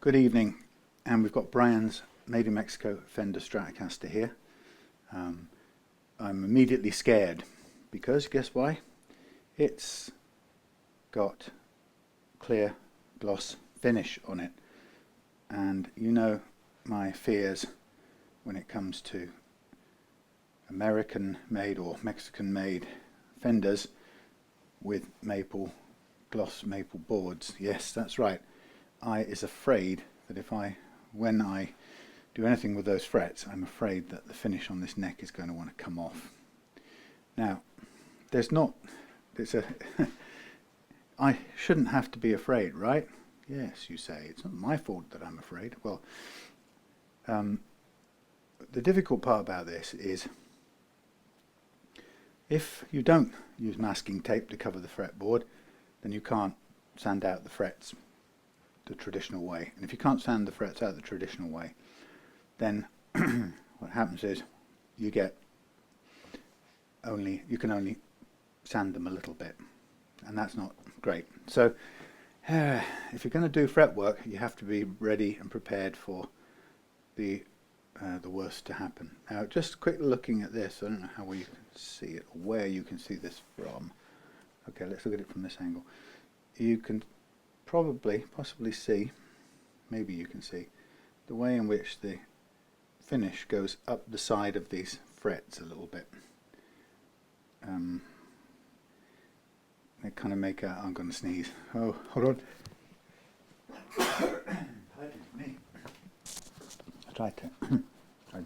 Good evening, and we've got Brian's Made in Mexico Fender Stratocaster here. I'm immediately scared because guess why? It's got clear gloss finish on it, and you know my fears when it comes to American made or Mexican made Fenders with gloss maple boards. Yes, that's right. I is afraid that when I do anything with those frets, I'm afraid that the finish on this neck is going to want to come off. Now, I shouldn't have to be afraid, right? Yes, you say, it's not my fault that I'm afraid. Well, the difficult part about this is if you don't use masking tape to cover the fretboard, then you can't sand out the frets the traditional way. And if you can't sand the frets out the traditional way, then what happens is you can only sand them a little bit, and that's not great. So if you're going to do fretwork, you have to be ready and prepared for the worst to happen. Now, just quick looking at this, I don't know how well you can see it or where you can see this from. Okay, let's look at it from this angle. You can possibly see, maybe you can see, the way in which the finish goes up the side of these frets a little bit. They kind of make a, I'm going to sneeze. Oh, hold on. Me. I tried to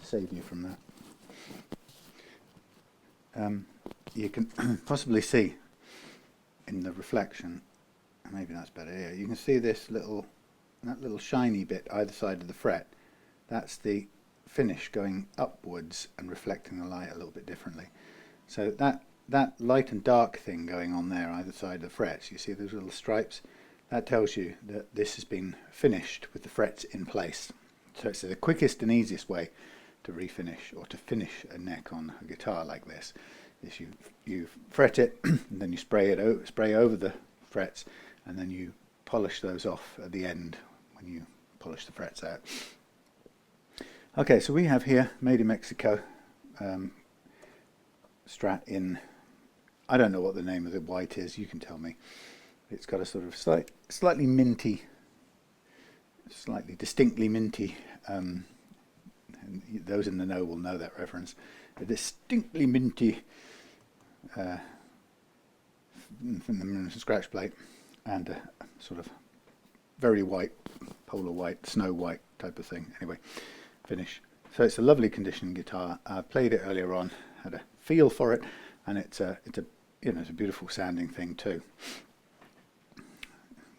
save you from that. You can possibly see in the reflection, maybe that's better here, you can see that little shiny bit either side of the fret. That's the finish going upwards and reflecting the light a little bit differently. So that light and dark thing going on there either side of the frets, you see those little stripes, that tells you that this has been finished with the frets in place. So it's the quickest and easiest way to refinish or to finish a neck on a guitar like this is you fret it and then you spray over the frets, and then you polish those off at the end when you polish the frets out. Okay, so we have here Made in Mexico Strat in, I don't know what the name of the white is, you can tell me. It's got a sort of slightly minty, slightly distinctly minty, and those in the know will know that reference, a distinctly minty from the MIM scratch plate, and a sort of very white, polar white, snow white type of thing. Anyway, finish. So it's a lovely condition guitar. I played it earlier on, had a feel for it, and it's a beautiful sounding thing too.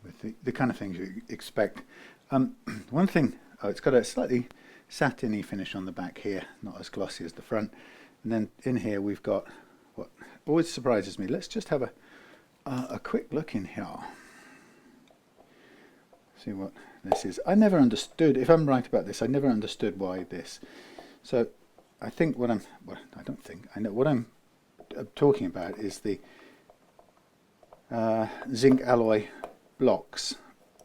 With the kind of things you expect. One thing, it's got a slightly satiny finish on the back here, not as glossy as the front. And then in here we've got what always surprises me. Let's just have a quick look in here. See what this is. I never understood, if I'm right about this, I never understood why this. So I think I know what I'm talking about is the zinc alloy blocks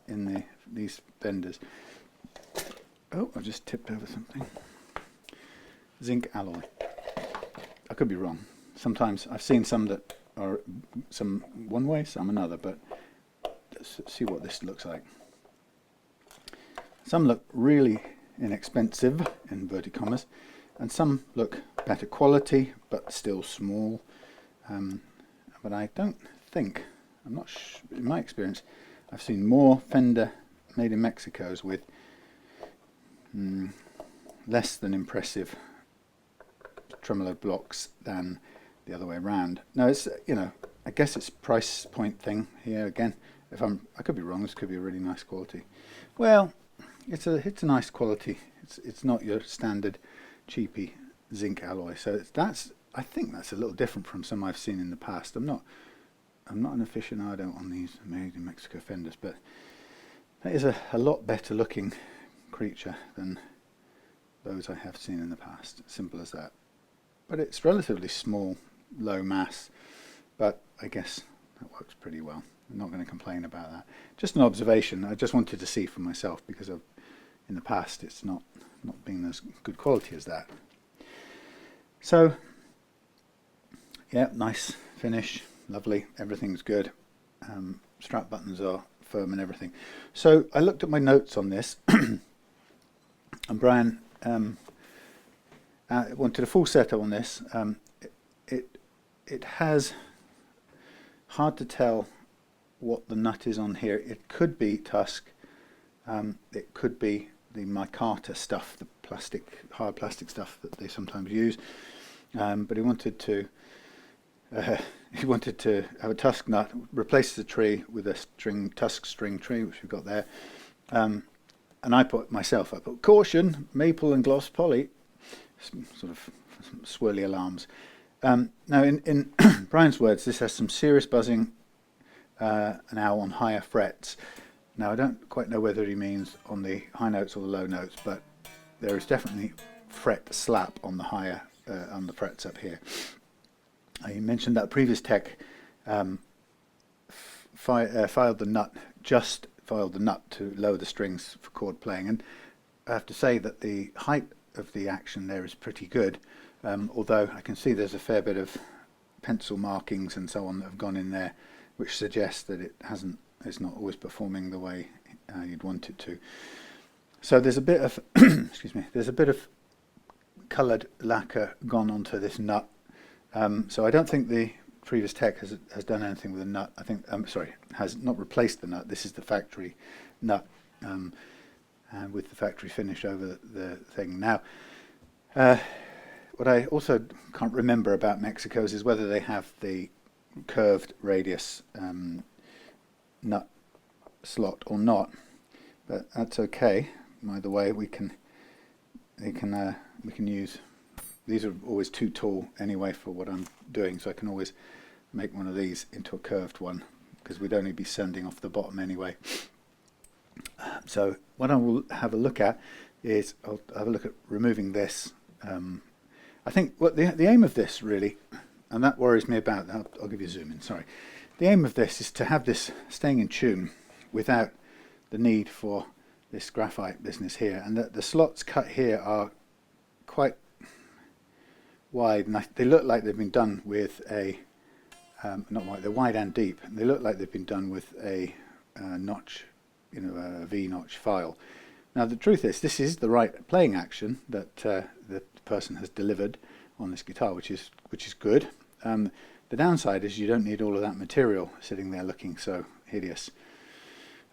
in these Fenders. Oh, I just tipped over something. Zinc alloy. I could be wrong. Sometimes I've seen some that are some one way, some another, but let's see what this looks like. Some look really inexpensive, in inverted commas, and some look better quality, but still small. But I don't think, I'm not sure, in my experience, I've seen more Fender Made in Mexicos with less than impressive tremolo blocks than the other way around. Now it's, I guess it's a price point thing here again. I could be wrong, this could be a really nice quality. Well, it's a nice quality. It's not your standard cheapy zinc alloy. So I think that's a little different from some I've seen in the past. I'm not an aficionado on these Made in Mexico Fenders, but that is a lot better looking creature than those I have seen in the past. Simple as that. But it's relatively small, low mass, but I guess that works pretty well. I'm not going to complain about that. Just an observation. I just wanted to see for myself, because in the past it's not been as good quality as that. So yeah, nice finish, lovely, everything's good. Strap buttons are firm and everything. So I looked at my notes on this, and Brian wanted a full setup on this. It has, hard to tell what the nut is on here. It could be Tusq, it could be the micarta stuff, the hard plastic stuff that they sometimes use. But he wanted to have a Tusq nut, replace the tree with a Tusq string tree, which we've got there. And I put caution, maple and gloss poly, sort of swirly alarms. Now in Brian's words, this has some serious buzzing, now on higher frets. Now I don't quite know whether he means on the high notes or the low notes, but there is definitely fret slap on the higher, on the frets up here. You mentioned that previous tech filed the nut to lower the strings for chord playing, and I have to say that the height of the action there is pretty good, although I can see there's a fair bit of pencil markings and so on that have gone in there, which suggests that it's not always performing the way you'd want it to. So there's a bit of excuse me, there's a bit of coloured lacquer gone onto this nut. So I don't think the previous tech has done anything with the nut. I think, sorry, has not replaced the nut. This is the factory nut, and with the factory finish over the thing. Now, what I also can't remember about Mexico's is whether they have the curved radius nut slot or not, but that's okay. Either way, we can use. These are always too tall anyway for what I'm doing, so I can always make one of these into a curved one, because we'd only be sending off the bottom anyway. So what I will have a look at is, I'll have a look at removing this. I think what the aim of this really, and that worries me about, I'll give you a zoom in, sorry. The aim of this is to have this staying in tune without the need for this graphite business here, and the slots cut here are quite wide, and they look like they've been done with a not wide, they're wide and deep, and they look like they've been done with a notch, a V-notch file. Now the truth is, this is the right playing action that the person has delivered on this guitar, which is good. The downside is you don't need all of that material sitting there looking so hideous.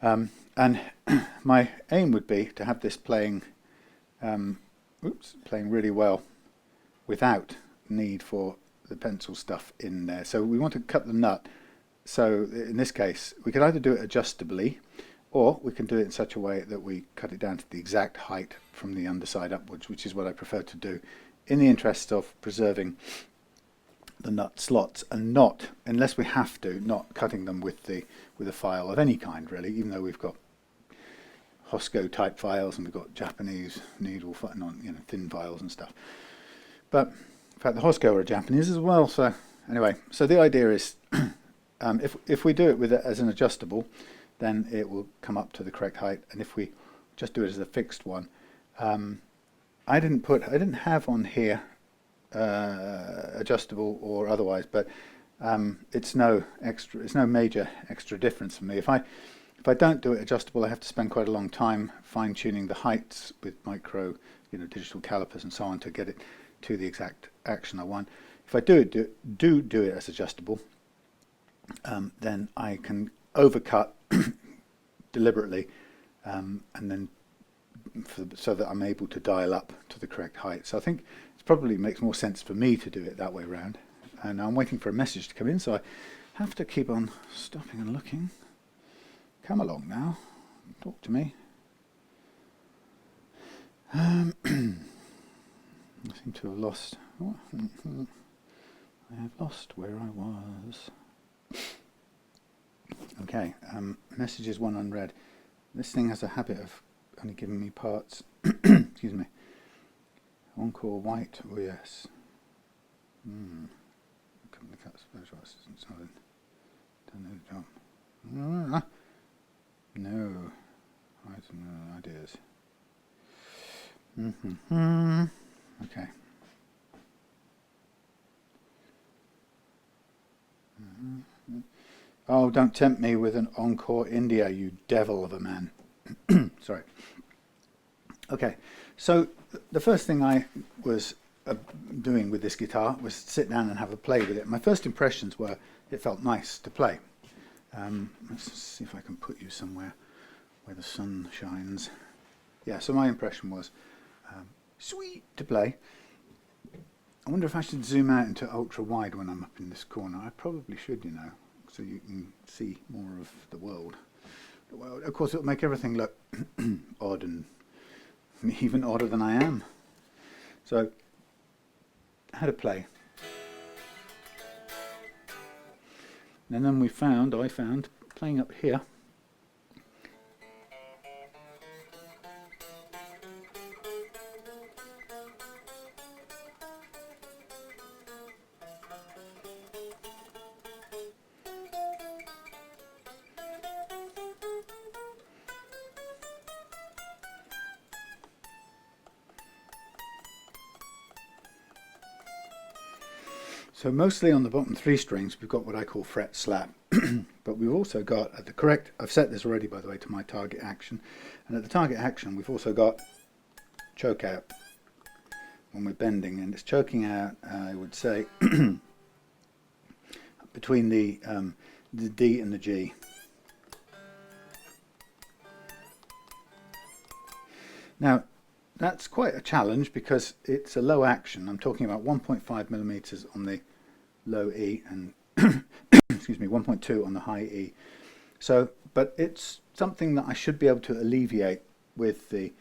And my aim would be to have this playing really well without need for the pencil stuff in there. So we want to cut the nut. So in this case, we could either do it adjustably, or we can do it in such a way that we cut it down to the exact height from the underside upwards, which is what I prefer to do, in the interest of preserving the nut slots, and not, unless we have to, not cutting them with a file of any kind really, even though we've got Hosco type files and we've got Japanese needle, thin files and stuff. But in fact the Hosco are Japanese as well. So anyway, so the idea is if we do it with it as an adjustable, then it will come up to the correct height, and if we just do it as a fixed one, I didn't have on here adjustable or otherwise, but it's no major extra difference for me. If I don't do it adjustable, I have to spend quite a long time fine-tuning the heights with micro, digital calipers and so on to get it to the exact action I want. If I do it as adjustable, then I can overcut deliberately, and then so that I'm able to dial up to the correct height. So I think it probably makes more sense for me to do it that way around. And I'm waiting for a message to come in, so I have to keep on stopping and looking. Come along now, talk to me. I seem to have lost. Oh, I have lost where I was. Okay, message is one unread. This thing has a habit of only giving me parts. Excuse me. Encore white. Oh yes. Company cuts special assistance. Done the job. No, I have no ideas. Okay. Oh, don't tempt me with an Encore India, you devil of a man. Sorry. Okay, so the first thing I was doing with this guitar was sit down and have a play with it. My first impressions were it felt nice to play. Let's see if I can put you somewhere where the sun shines. Yeah, so my impression was sweet to play. I wonder if I should zoom out into ultra wide when I'm up in this corner. I probably should, you know, so you can see more of the world. Of course, it'll make everything look odd and even odder than I am. So, how to play. And then I found, playing up here. So mostly on the bottom 3 strings we've got what I call fret slap, but we've also got at the correct, I've set this already by the way to my target action, and at the target action we've also got choke out when we're bending, and it's choking out, I would say, between the D and the G. Now that's quite a challenge because it's a low action. I'm talking about 1.5 millimeters on the low E and excuse me, 1.2 on the high E. So, but it's something that I should be able to alleviate with the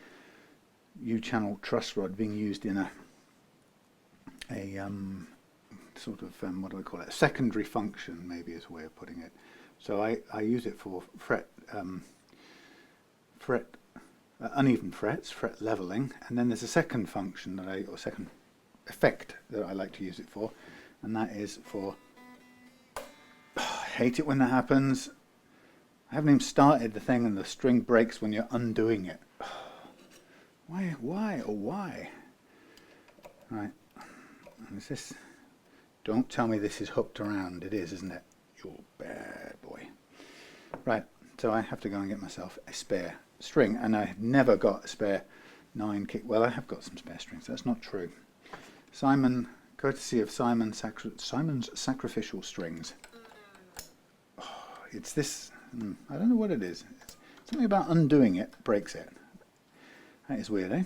U-channel truss rod being used in a sort of what do I call it? A secondary function, maybe is a way of putting it. So I use it for uneven frets, fret leveling, and then there's a second function that or second effect that I like to use it for, and that is for, I hate it when that happens. I haven't even started the thing and the string breaks when you're undoing it. Why? Right, is this, don't tell me this is hooked around. It is, isn't it? You're a bad boy. Right, so I have to go and get myself a spare string, and I've never got a spare 9 kick. Well, I have got some spare strings. That's not true. Simon, courtesy of Simon's Sacrificial Strings. Oh, it's this. I don't know what it is. It's something about undoing it breaks it. That is weird, eh?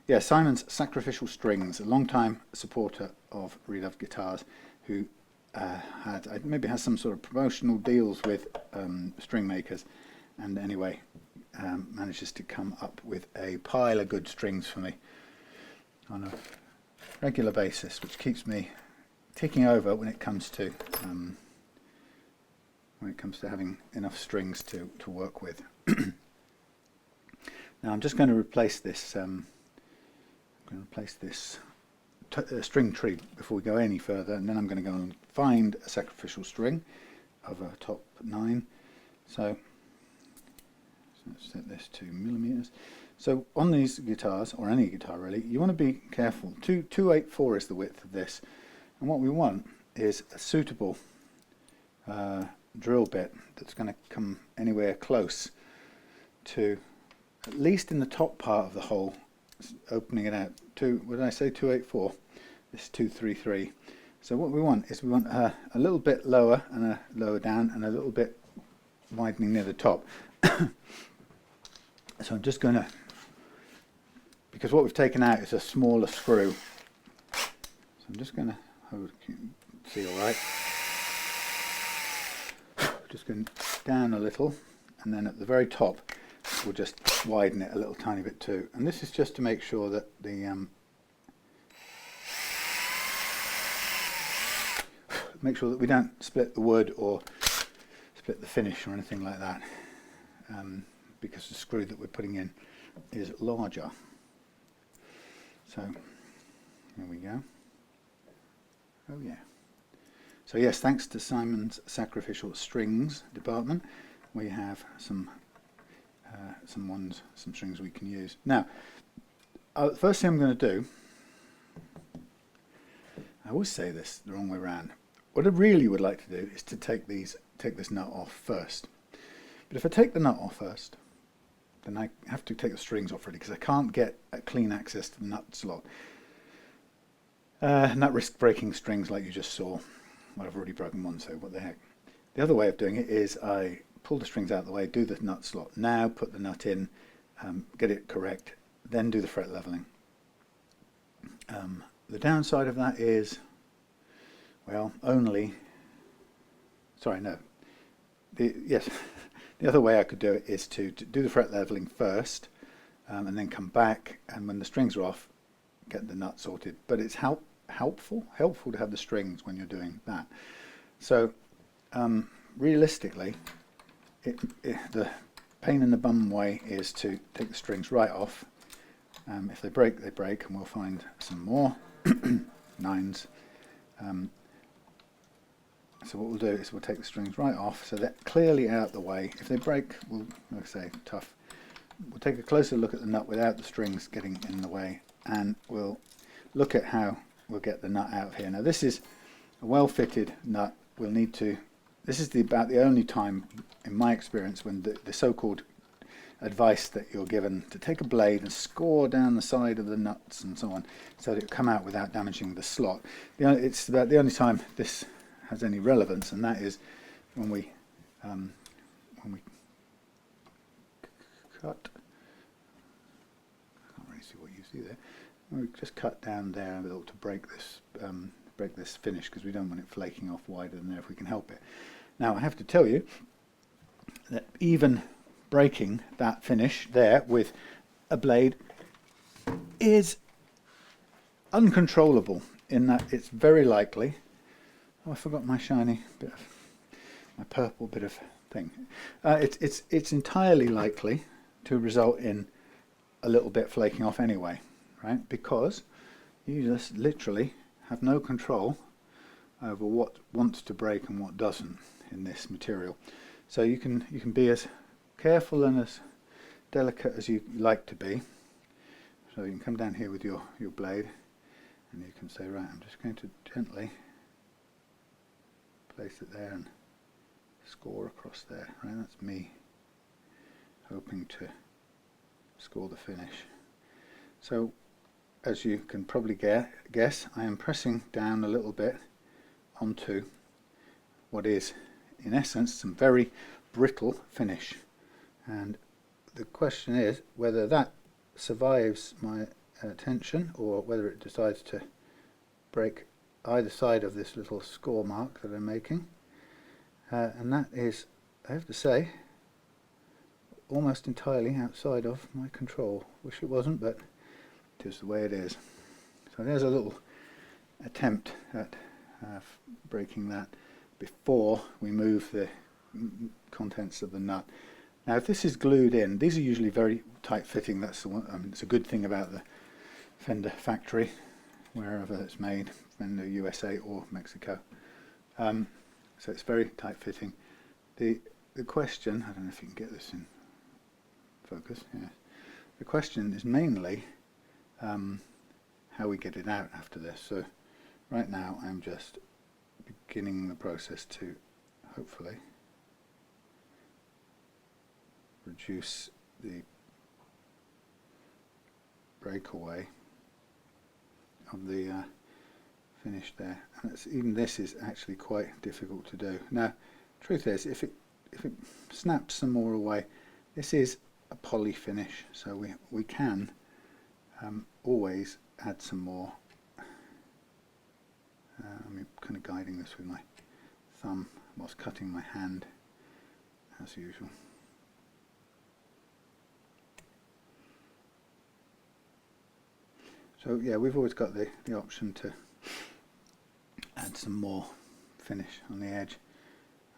Yeah, Simon's Sacrificial Strings, a long-time supporter of Redove Guitars, who maybe has some sort of promotional deals with string makers, and anyway. Manages to come up with a pile of good strings for me on a regular basis, which keeps me ticking over when it comes to having enough strings to work with. Now I'm just going to replace this. String tree before we go any further, and then I'm going to go and find a sacrificial string of a top 9. So let's set this to millimeters. So on these guitars, or any guitar really, you want to be careful. 284 is the width of this, and what we want is a suitable drill bit that's going to come anywhere close to, at least in the top part of the hole, opening it out. What did I say? 284. This is 233. So what we want is a little bit lower and a lower down, and a little bit widening near the top. So I'm just going to, because what we've taken out is a smaller screw, so I'm just going to hold, see all right, just going down a little, and then at the very top we'll just widen it a little tiny bit too, and this is just to make sure that the make sure that we don't split the wood or split the finish or anything like that, because the screw that we're putting in is larger. So here we go. Oh yeah. So yes, thanks to Simon's Sacrificial Strings department, we have some strings we can use. Now, the first thing I'm going to do, I always say this the wrong way around. What I really would like to do is to take this nut off first. But if I take the nut off first, then I have to take the strings off really, because I can't get a clean access to the nut slot. And that risks breaking strings like you just saw. Well, I've already broken one, so what the heck. The other way of doing it is I pull the strings out of the way, do the nut slot now, put the nut in, get it correct, then do the fret leveling. The downside of that is, well, the other way I could do it is to do the fret leveling first, and then come back, and when the strings are off, get the nut sorted. But it's helpful to have the strings when you're doing that. So realistically, the pain in the bum way is to take the strings right off. If they break, they break, and we'll find some more nines. So what we'll do is we'll take the strings right off, so they're clearly out the way. If they break, we'll, like I say, tough. We'll take a closer look at the nut without the strings getting in the way, and we'll look at how we'll get the nut out of here. Now this is a well-fitted nut. We'll need to, this is about the only time in my experience when the so-called advice that you're given to take a blade and score down the side of the nuts and so on, so that it'll come out without damaging the slot. It's about the only time this has any relevance, and that is when we cut. I can't really see what you see there. We just cut down there a little to break this finish, because we don't want it flaking off wider than there if we can help it. Now I have to tell you that even breaking that finish there with a blade is uncontrollable, in that it's very likely, oh, I forgot my shiny bit of, my purple bit of thing. It's entirely likely to result in a little bit flaking off anyway, right? Because you just literally have no control over what wants to break and what doesn't in this material. So you can be as careful and as delicate as you like to be. So you can come down here with your blade, and you can say, right, I'm just going to gently place it there and score across there. Right, that's me hoping to score the finish. So as you can probably guess, I am pressing down a little bit onto what is in essence some very brittle finish, and the question is whether that survives my tension or whether it decides to break either side of this little score mark that I'm making, and that is, I have to say, almost entirely outside of my control. Wish it wasn't, but it is the way it is. So there's a little attempt at breaking that before we move the contents of the nut. Now if this is glued in, these are usually very tight fitting. That's the one, I mean, it's a good thing about the Fender factory, wherever it's made, Fender USA or Mexico. So it's very tight fitting. The question, I don't know if you can get this in focus, yeah. The question is mainly how we get it out after this. So right now I'm just beginning the process to hopefully reduce the breakaway of the finish there, and even this is actually quite difficult to do. Now truth is, if it snaps some more away, this is a poly finish, so we can always add some more. I'm kind of guiding this with my thumb whilst cutting my hand as usual. So yeah, we've always got the option to add some more finish on the edge.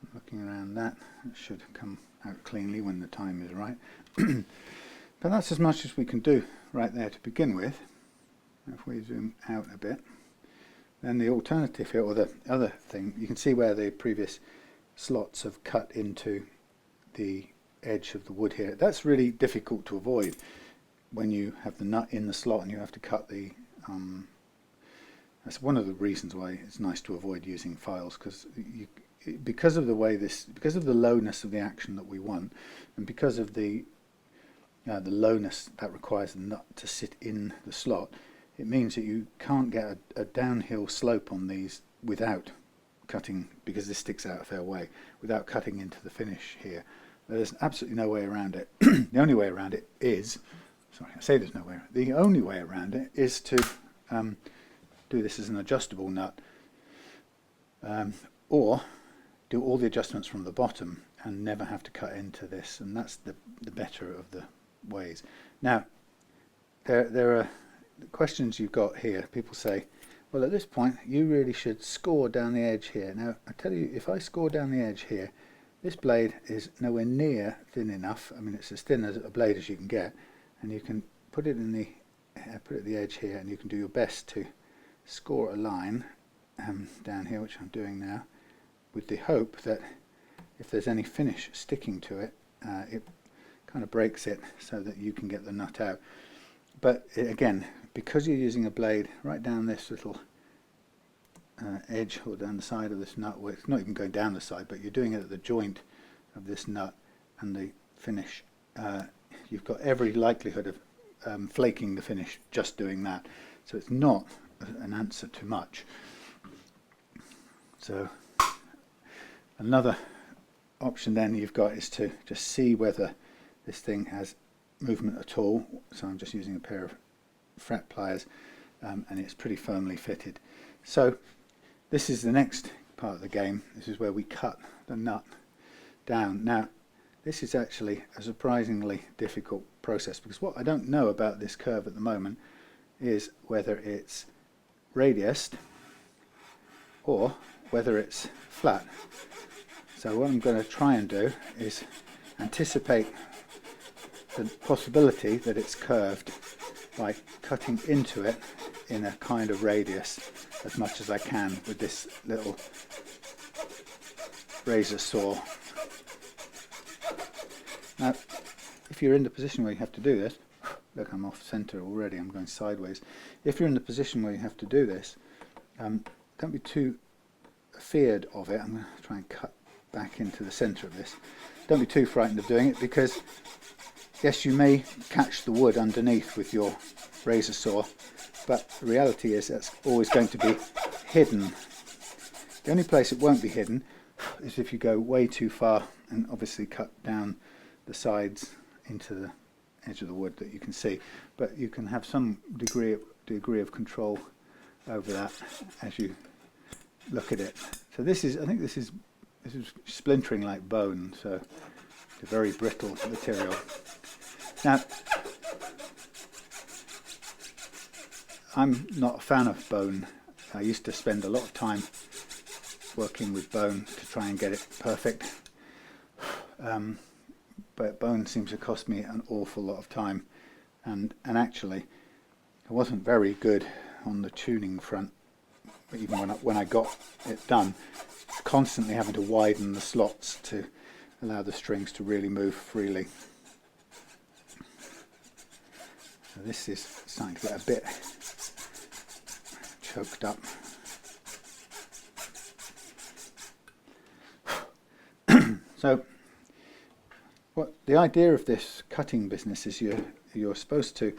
I'm looking around that, it should come out cleanly when the time is right. But that's as much as we can do right there to begin with. If we zoom out a bit, then the alternative here, or the other thing, you can see where the previous slots have cut into the edge of the wood here. That's really difficult to avoid when you have the nut in the slot and you have to cut the that's one of the reasons why it's nice to avoid using files, because of the way because of the lowness of the action that we want, and because of the lowness that requires the nut to sit in the slot, it means that you can't get a downhill slope on these without cutting, because this sticks out a fair way, without cutting into the finish here. There's absolutely no way around it. The only way around it is, sorry, I say there's no way, the only way around it is to do this as an adjustable nut, or do all the adjustments from the bottom and never have to cut into this, and that's the better of the ways. Now, there are questions you've got here. People say, well, at this point you really should score down the edge here. Now, I tell you, if I score down the edge here, this blade is nowhere near thin enough. I mean, it's as thin as a blade as you can get, and you can put it in the at the edge here, and you can do your best to score a line down here, which I'm doing now, with the hope that if there's any finish sticking to it, it kind of breaks it so that you can get the nut out. But again, because you're using a blade right down this little edge, or down the side of this nut, where it's not even going down the side, but you're doing it at the joint of this nut and the finish, you've got every likelihood of flaking the finish just doing that. So it's not an answer to much. So another option then you've got is to just see whether this thing has movement at all. So I'm just using a pair of fret pliers, and it's pretty firmly fitted. So this is the next part of the game. This is where we cut the nut down. Now, this is actually a surprisingly difficult process, because what I don't know about this curve at the moment is whether it's radiused or whether it's flat. So what I'm going to try and do is anticipate the possibility that it's curved by cutting into it in a kind of radius as much as I can with this little razor saw. Now, if you're in the position where you have to do this, look, I'm off center already, I'm going sideways. If you're in the position where you have to do this, don't be too feared of it. I'm going to try and cut back into the center of this. Don't be too frightened of doing it, because yes, you may catch the wood underneath with your razor saw, but the reality is that's always going to be hidden. The only place it won't be hidden is if you go way too far and obviously cut down the sides into the edge of the wood that you can see. But you can have some degree of control over that as you look at it. So this is, I think this is splintering like bone, so it's a very brittle material. Now, I'm not a fan of bone. I used to spend a lot of time working with bone to try and get it perfect, but bone seems to cost me an awful lot of time, and actually I wasn't very good on the tuning front, even when I got it done, constantly having to widen the slots to allow the strings to really move freely. So this is starting to get a bit choked up. So what the idea of this cutting business is, you're supposed to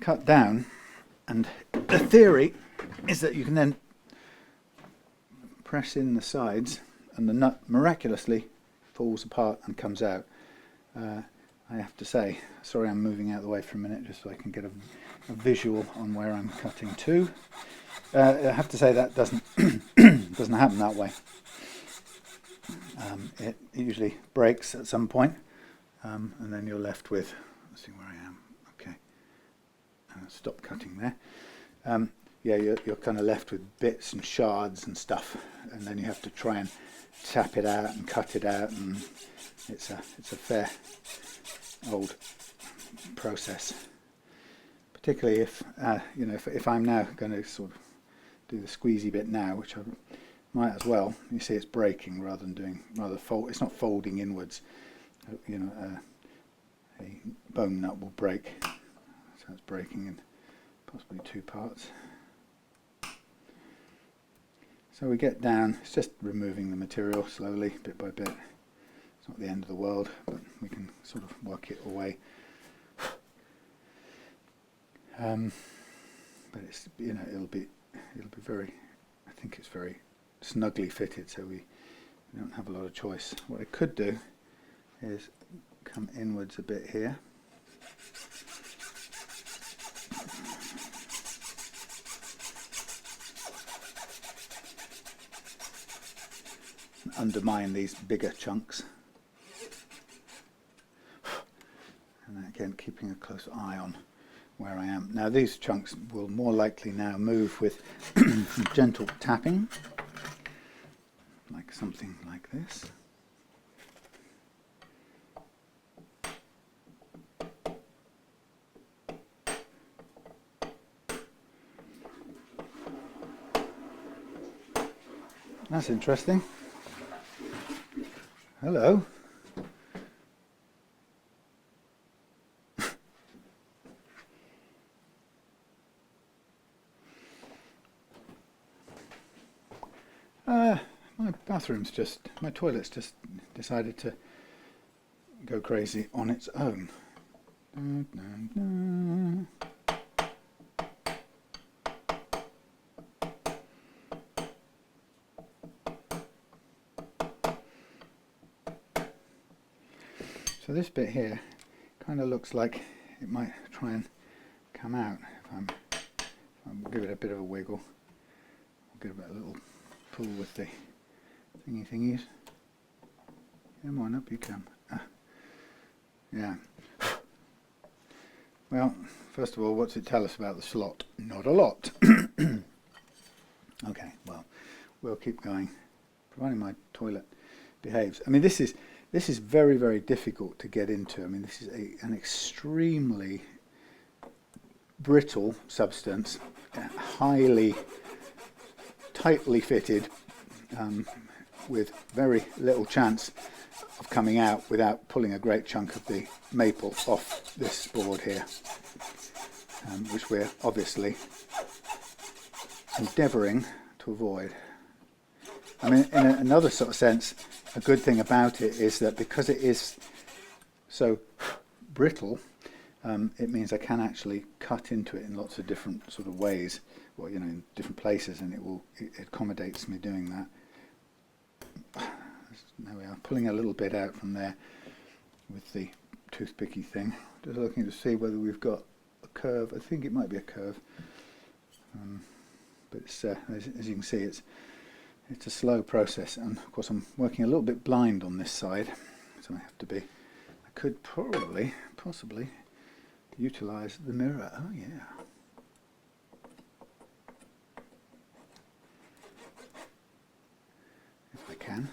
cut down, and the theory is that you can then press in the sides and the nut miraculously falls apart and comes out. I have to say, sorry, I'm moving out of the way for a minute just so I can get a visual on where I'm cutting to. I have to say that doesn't doesn't happen that way. It usually breaks at some point, and then you're left with, let's see where I am, okay, stop cutting there. Yeah, you're kind of left with bits and shards and stuff, and then you have to try and tap it out and cut it out, and it's a fair old process. Particularly if if I'm now going to sort of do the squeezy bit now, which I might as well. You see it's breaking rather than it's not folding inwards. You know, a bone nut will break, so it's breaking in possibly two parts. So we get down, it's just removing the material slowly, bit by bit. It's not the end of the world, but we can sort of work it away. But it's, you know, it'll be very, I think it's very snugly fitted, so we don't have a lot of choice. What I could do is come inwards a bit here. Undermine these bigger chunks, and again keeping a close eye on where I am. Now these chunks will more likely now move with gentle tapping, like something like this. That's interesting. Hello. My toilet's just decided to go crazy on its own. So this bit here kind of looks like it might try and come out if I'll give it a bit of a wiggle. I'll give it a little pull with the thingies. Come on, up you come. Yeah. Well, first of all, what's it tell us about the slot? Not a lot. Okay, well, we'll keep going, providing my toilet behaves. I mean, this is very, very difficult to get into. I mean, this is an extremely brittle substance, highly tightly fitted, with very little chance of coming out without pulling a great chunk of the maple off this board here, which we're obviously endeavouring to avoid. I mean, in another sort of sense, a good thing about it is that because it is so brittle, it means I can actually cut into it in lots of different sort of ways, or you know, in different places, and it accommodates me doing that. There we are, pulling a little bit out from there with the toothpicky thing. Just looking to see whether we've got a curve. I think it might be a curve, but it's, as you can see, it's a slow process, and of course I'm working a little bit blind on this side, so I have to be. I could possibly utilize the mirror. Oh yeah. If I can.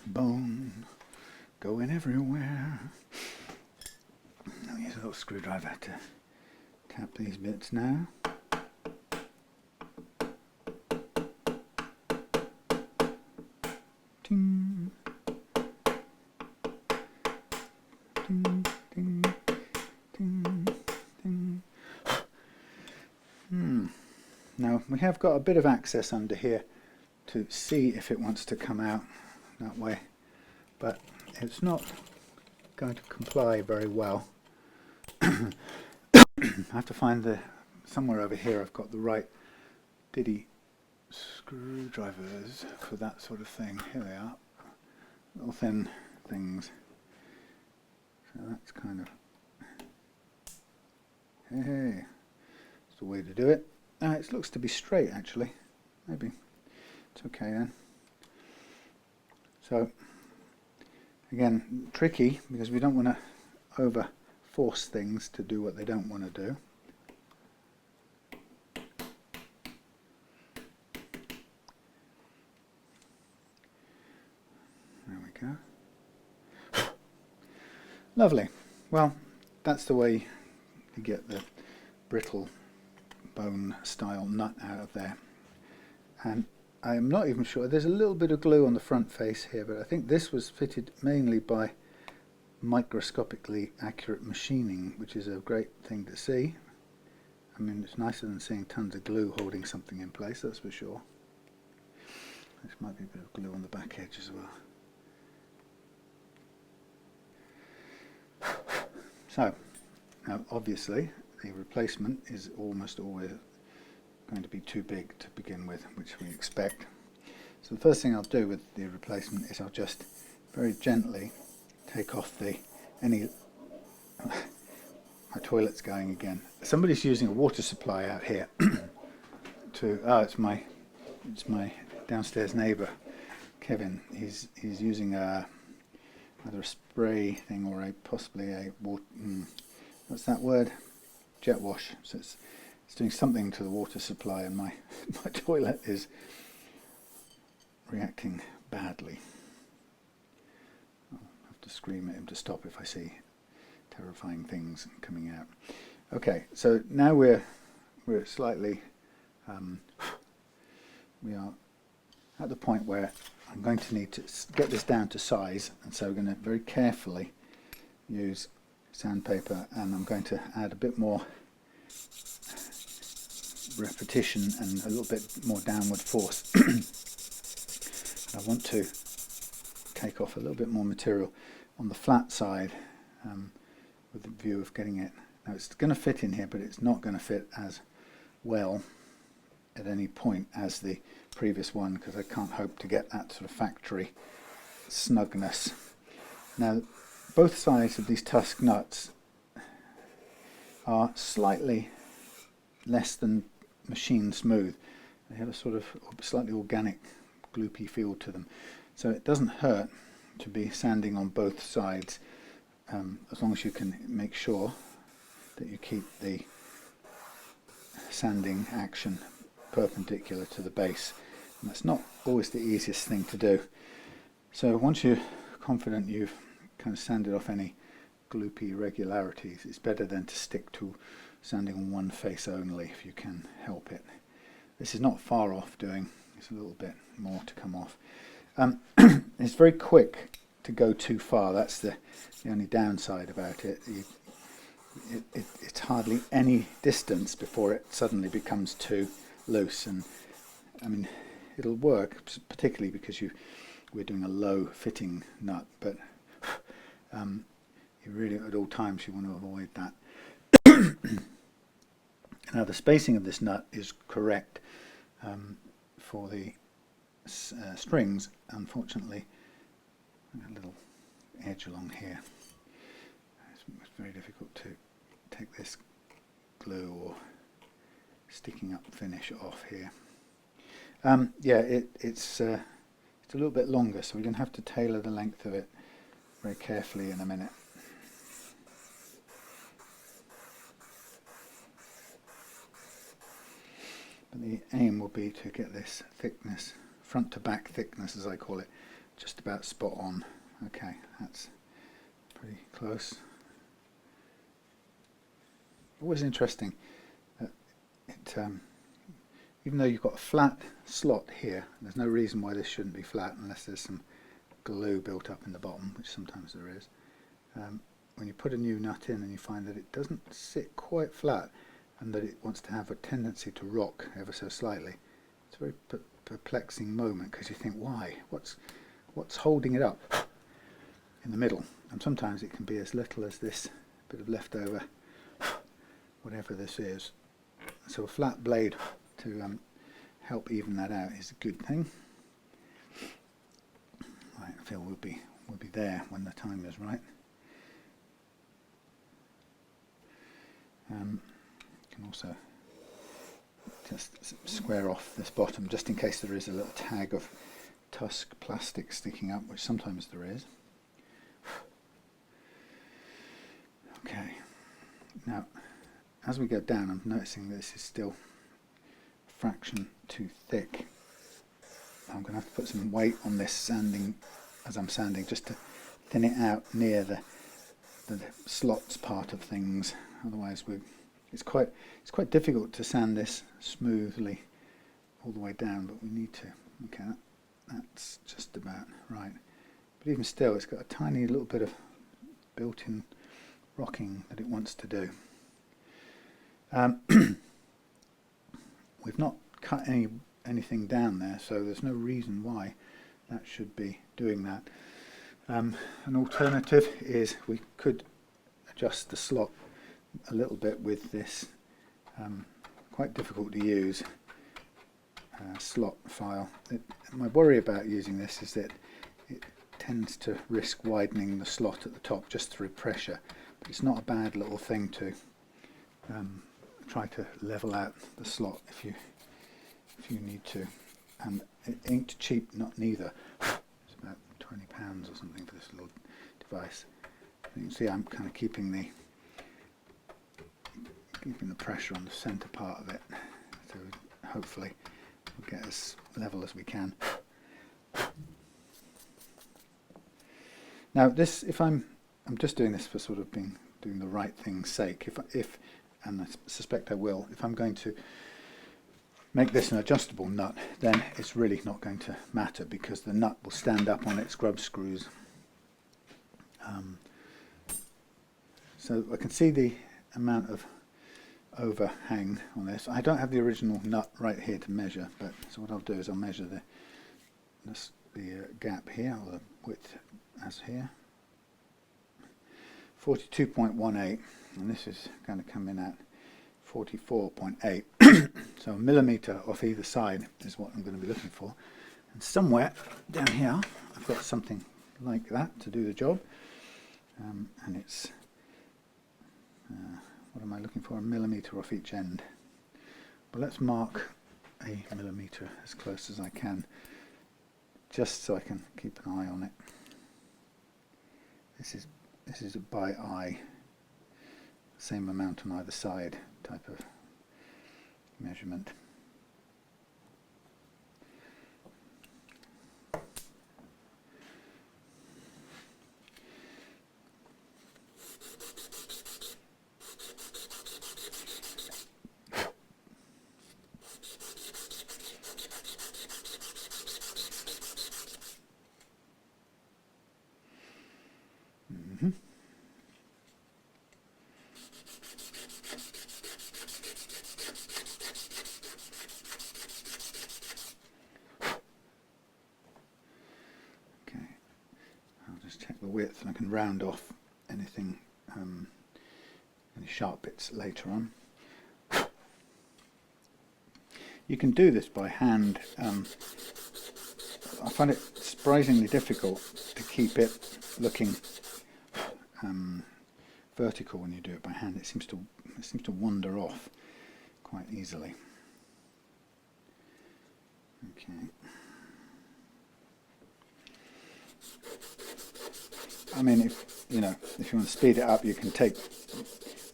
Bone, going everywhere. I'll use a little screwdriver to tap these bits now. Ding. Ding, ding, ding, ding. Now we have got a bit of access under here to see if it wants to come out that way, but it's not going to comply very well. I have to find somewhere over here I've got the right diddy screwdrivers for that sort of thing. Here they are, little thin things. So that's kind of, hey, that's the way to do it. It looks to be straight actually, maybe. It's okay then. So again, tricky because we don't want to over force things to do what they don't want to do. There we go. Lovely. Well, that's the way you get the brittle bone style nut out of there. And I'm not even sure, there's a little bit of glue on the front face here, but I think this was fitted mainly by microscopically accurate machining, which is a great thing to see. I mean, it's nicer than seeing tons of glue holding something in place, that's for sure. This might be a bit of glue on the back edge as well. So, now obviously the replacement is almost always going to be too big to begin with, which we expect. So the first thing I'll do with the replacement is I'll just very gently take off my toilet's going again. Somebody's using a water supply out here it's my downstairs neighbour, Kevin. He's using either a spray thing or possibly a water, what's that word? Jet wash. So it's doing something to the water supply, and my toilet is reacting badly. I'll have to scream at him to stop if I see terrifying things coming out. Okay, so now we're slightly we are at the point where I'm going to need to get this down to size, and so we're going to very carefully use sandpaper, and I'm going to add a bit more repetition and a little bit more downward force. I want to take off a little bit more material on the flat side with the view of getting it. Now it's going to fit in here, but it's not going to fit as well at any point as the previous one, because I can't hope to get that sort of factory snugness. Now both sides of these Tusq nuts are slightly less than machine smooth. They have a sort of slightly organic, gloopy feel to them. So it doesn't hurt to be sanding on both sides, as long as you can make sure that you keep the sanding action perpendicular to the base. And that's not always the easiest thing to do. So once you're confident you've kind of sanded off any gloopy irregularities, it's better then to stick to sanding on one face only if you can help it. This is not far off doing, it's a little bit more to come off. It's very quick to go too far, that's the only downside about it. It's hardly any distance before it suddenly becomes too loose, and I mean it'll work particularly because we're doing a low fitting nut, but you really at all times you want to avoid that. Now the spacing of this nut is correct for the strings. Unfortunately, a little edge along here. It's very difficult to take this glue or sticking up finish off here. Yeah, it's a little bit longer, so we're going to have to tailor the length of it very carefully in a minute. But the aim will be to get this thickness, front to back thickness as I call it, just about spot on. Okay, that's pretty close. Always interesting that even though you've got a flat slot here, there's no reason why this shouldn't be flat unless there's some glue built up in the bottom, which sometimes there is. When you put a new nut in and you find that it doesn't sit quite flat and that it wants to have a tendency to rock ever so slightly, it's a very perplexing moment, because you think, why? What's holding it up in the middle? And sometimes it can be as little as this bit of leftover whatever this is. So a flat blade to help even that out is a good thing. Right, I feel we'll be there when the time is right. Can also just square off this bottom just in case there is a little tag of Tusq plastic sticking up, which sometimes there is. Okay, now as we go down, I'm noticing this is still a fraction too thick. I'm going to have to put some weight on this sanding as I'm sanding, just to thin it out near the the slots part of things. Otherwise, it's quite difficult to sand this smoothly all the way down. But we need to. Okay, that's just about right. But even still, it's got a tiny little bit of built-in rocking that it wants to do. We've not cut anything down there, so there's no reason why that should be doing that. An alternative is we could adjust the slot a little bit with this quite difficult to use slot file. My worry about using this is that it tends to risk widening the slot at the top just through pressure, but it's not a bad little thing to try to level out the slot if you need to. And it ain't cheap, not neither. It's about £20 or something for this little device. You can see I'm kind of keeping the pressure on the centre part of it, so hopefully we'll get as level as we can. Now this, if I'm just doing this for sort of doing the right thing's sake. If and I suspect I will, if I'm going to make this an adjustable nut, then it's really not going to matter because the nut will stand up on its grub screws. So I can see the amount of overhang on this. I don't have the original nut right here to measure, but so what I'll do is I'll measure the gap here, or the width as here. 42.18, and this is going to come in at 44.8. So a millimetre off either side is what I'm going to be looking for. And somewhere down here I've got something like that to do the job. And it's, what am I looking for? A millimetre off each end. Well, let's mark a millimetre as close as I can, just so I can keep an eye on it. This is a by eye, same amount on either side type of measurement. Check the width, and I can round off anything, any sharp bits later on. You can do this by hand. I find it surprisingly difficult to keep it looking vertical when you do it by hand. It seems to wander off quite easily. Okay. I mean, if you want to speed it up, you can take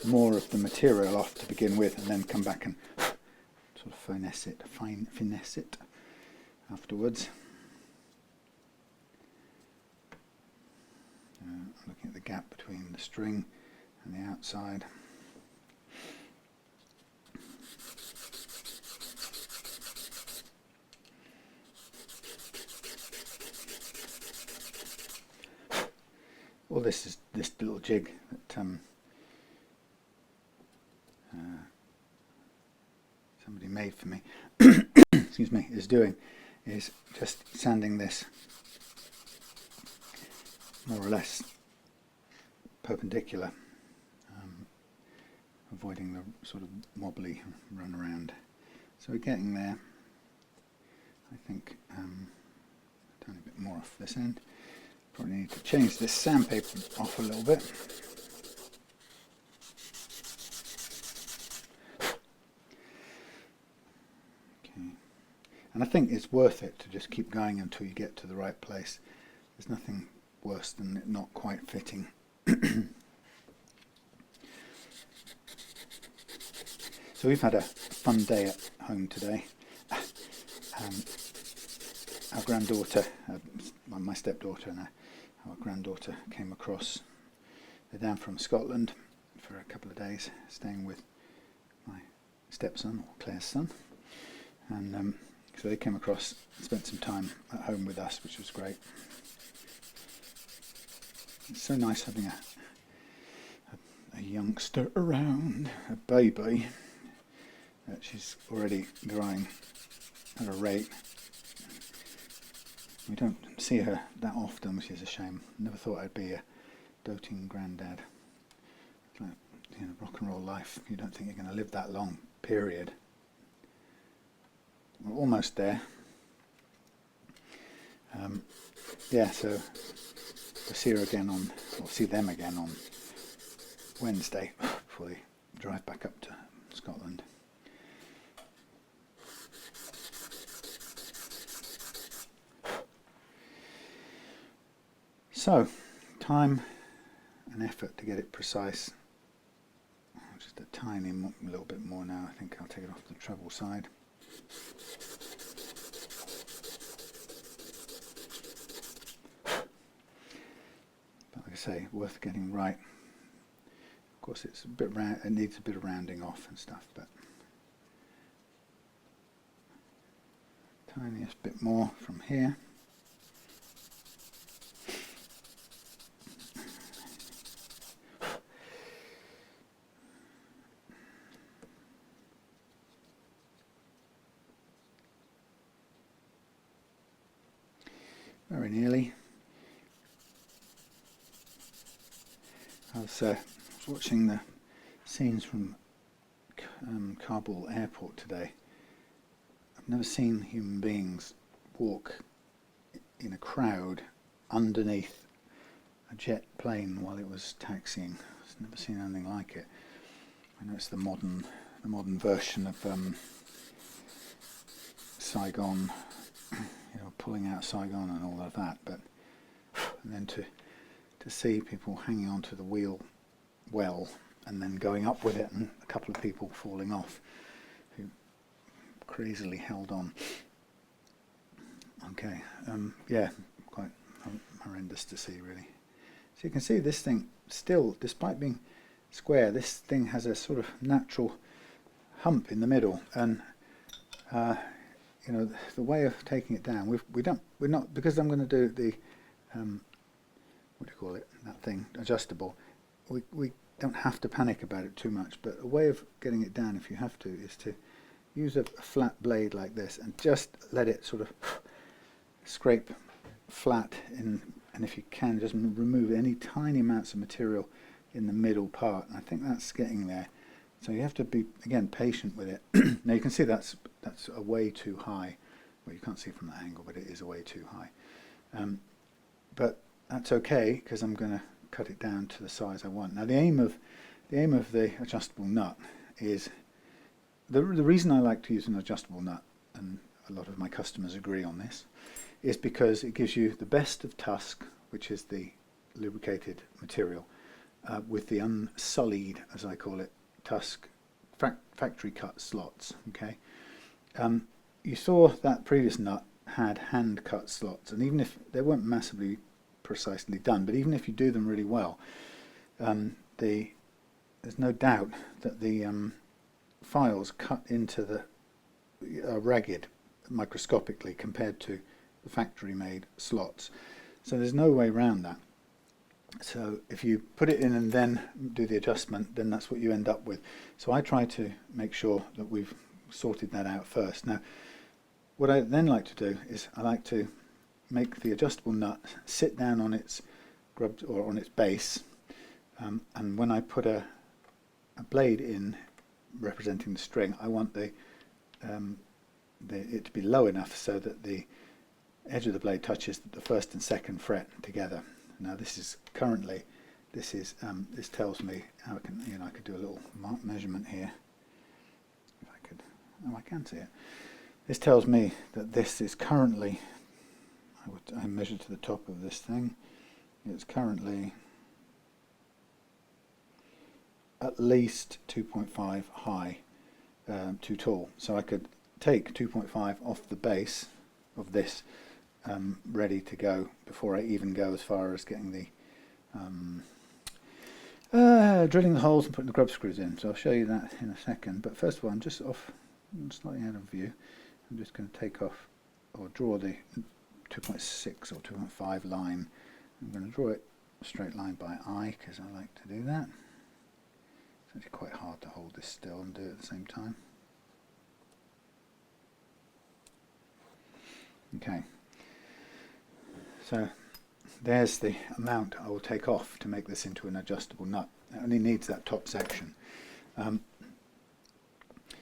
more of the material off to begin with, and then come back and sort of finesse it afterwards. Looking at the gap between the string and the outside. Well, this is this little jig that somebody made for me. Excuse me, is just sanding this more or less perpendicular, avoiding the sort of wobbly run around. So we're getting there. I think turn a bit more off this end. Probably need to change this sandpaper off a little bit. Okay. And I think it's worth it to just keep going until you get to the right place. There's nothing worse than it not quite fitting. So we've had a fun day at home today. Our granddaughter, my stepdaughter and our granddaughter came across They're down from Scotland for a couple of days, staying with my stepson, or Claire's son, and so they came across and spent some time at home with us, which was great. It's so nice having a youngster around, a baby. She's already growing at a rate. We don't see her that often, which is a shame. Never thought I'd be a doting granddad. It's like, you know, rock and roll life. You don't think you're going to live that long, period. We're almost there. Yeah, so we'll see her again on, or see them again on Wednesday before they drive back up to Scotland. So, time and effort to get it precise. Just a tiny, a little bit more now. I think I'll take it off the treble side. But like I say, worth getting right. Of course, it's a bit round. It needs a bit of rounding off and stuff, but tiniest bit more from here. Very nearly. I was watching the scenes from Kabul airport today. I've never seen human beings walk in a crowd underneath a jet plane while it was taxiing. I've never seen anything like it. I know it's the modern version of Saigon, you know, pulling out Saigon and all of that, but and then to see people hanging onto the wheel well and then going up with it, and a couple of people falling off who crazily held on. Okay, yeah, quite horrendous to see, really. So you can see this thing still, despite being square, this thing has a sort of natural hump in the middle, and you know, the way of taking it down, we're not, because I'm going to do the what do you call it, that thing, adjustable, we don't have to panic about it too much, but a way of getting it down, if you have to, is to use a flat blade like this and just let it sort of scrape flat in, and if you can, just remove any tiny amounts of material in the middle part. And I think that's getting there. So you have to be, again, patient with it. Now you can see that's a way too high. Well, you can't see from that angle, but it is a way too high. But that's okay, because I'm going to cut it down to the size I want. Now the aim of the adjustable nut is, the reason I like to use an adjustable nut, and a lot of my customers agree on this, is because it gives you the best of Tusq, which is the lubricated material, with the unsullied, as I call it, Tusq factory cut slots. Okay, you saw that previous nut had hand cut slots, and even if they weren't massively precisely done, but even if you do them really well, there's no doubt that the files cut into the ragged microscopically compared to the factory made slots. So there's no way around that. So if you put it in and then do the adjustment, then that's what you end up with. So I try to make sure that we've sorted that out first. Now, what I then like to do is I like to make the adjustable nut sit down on its grubbed, or on its base, and when I put a blade in representing the string, I want it to be low enough so that the edge of the blade touches the first and second fret together. Now this is currently, this tells me how I can, you know, I could do a little measurement here. If I could, oh, I can see it. This tells me that this is currently, I measure to the top of this thing, it's currently at least 2.5 high, too tall. So I could take 2.5 off the base of this, ready to go before I even go as far as getting the Drilling the holes and putting the grub screws in. So I'll show you that in a second. But first of all, I'm just slightly out of view. I'm just going to take off or draw the 2.6 or 2.5 line. I'm going to draw it a straight line by eye because I like to do that. It's actually quite hard to hold this still and do it at the same time. Okay, so there's the amount I will take off to make this into an adjustable nut. It only needs that top section.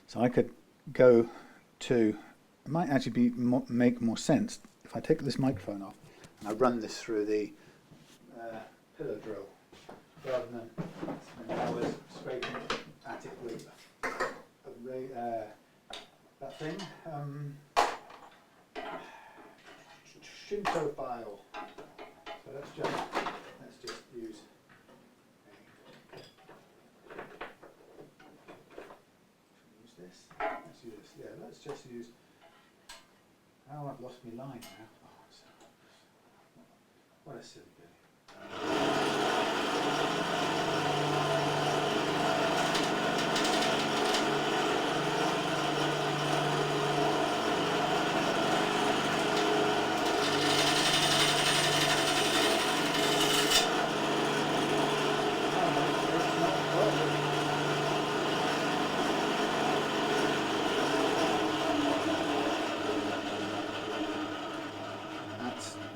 So I could go to, it might actually make more sense if I take this microphone off and I run this through the pillow drill rather than spend hours scraping at it with that thing. Shinto file. So let's just use this. Let's use this. Yeah, let's just use. Oh, I've lost my line now. Oh, what a silly bit.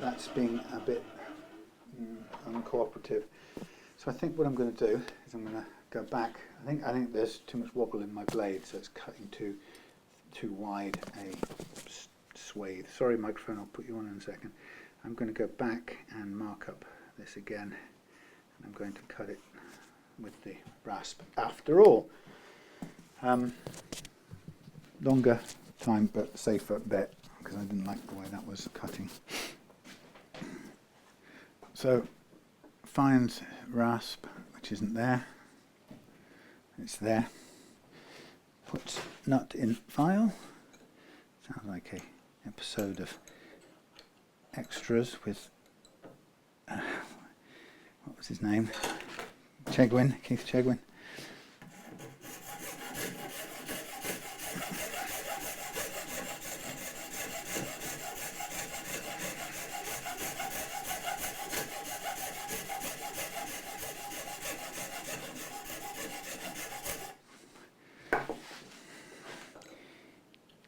That's being a bit uncooperative. So I think what I'm going to do is I'm going to go back. I think there's too much wobble in my blade, so it's cutting too wide a swathe. Sorry, microphone. I'll put you on in a second. I'm going to go back and mark up this again, and I'm going to cut it with the rasp. After all, longer time but safer bet because I didn't like the way that was cutting. So find rasp, which isn't there. It's there. Put nut in file. Sounds like a episode of Extras with what was his name? Keith Chegwin.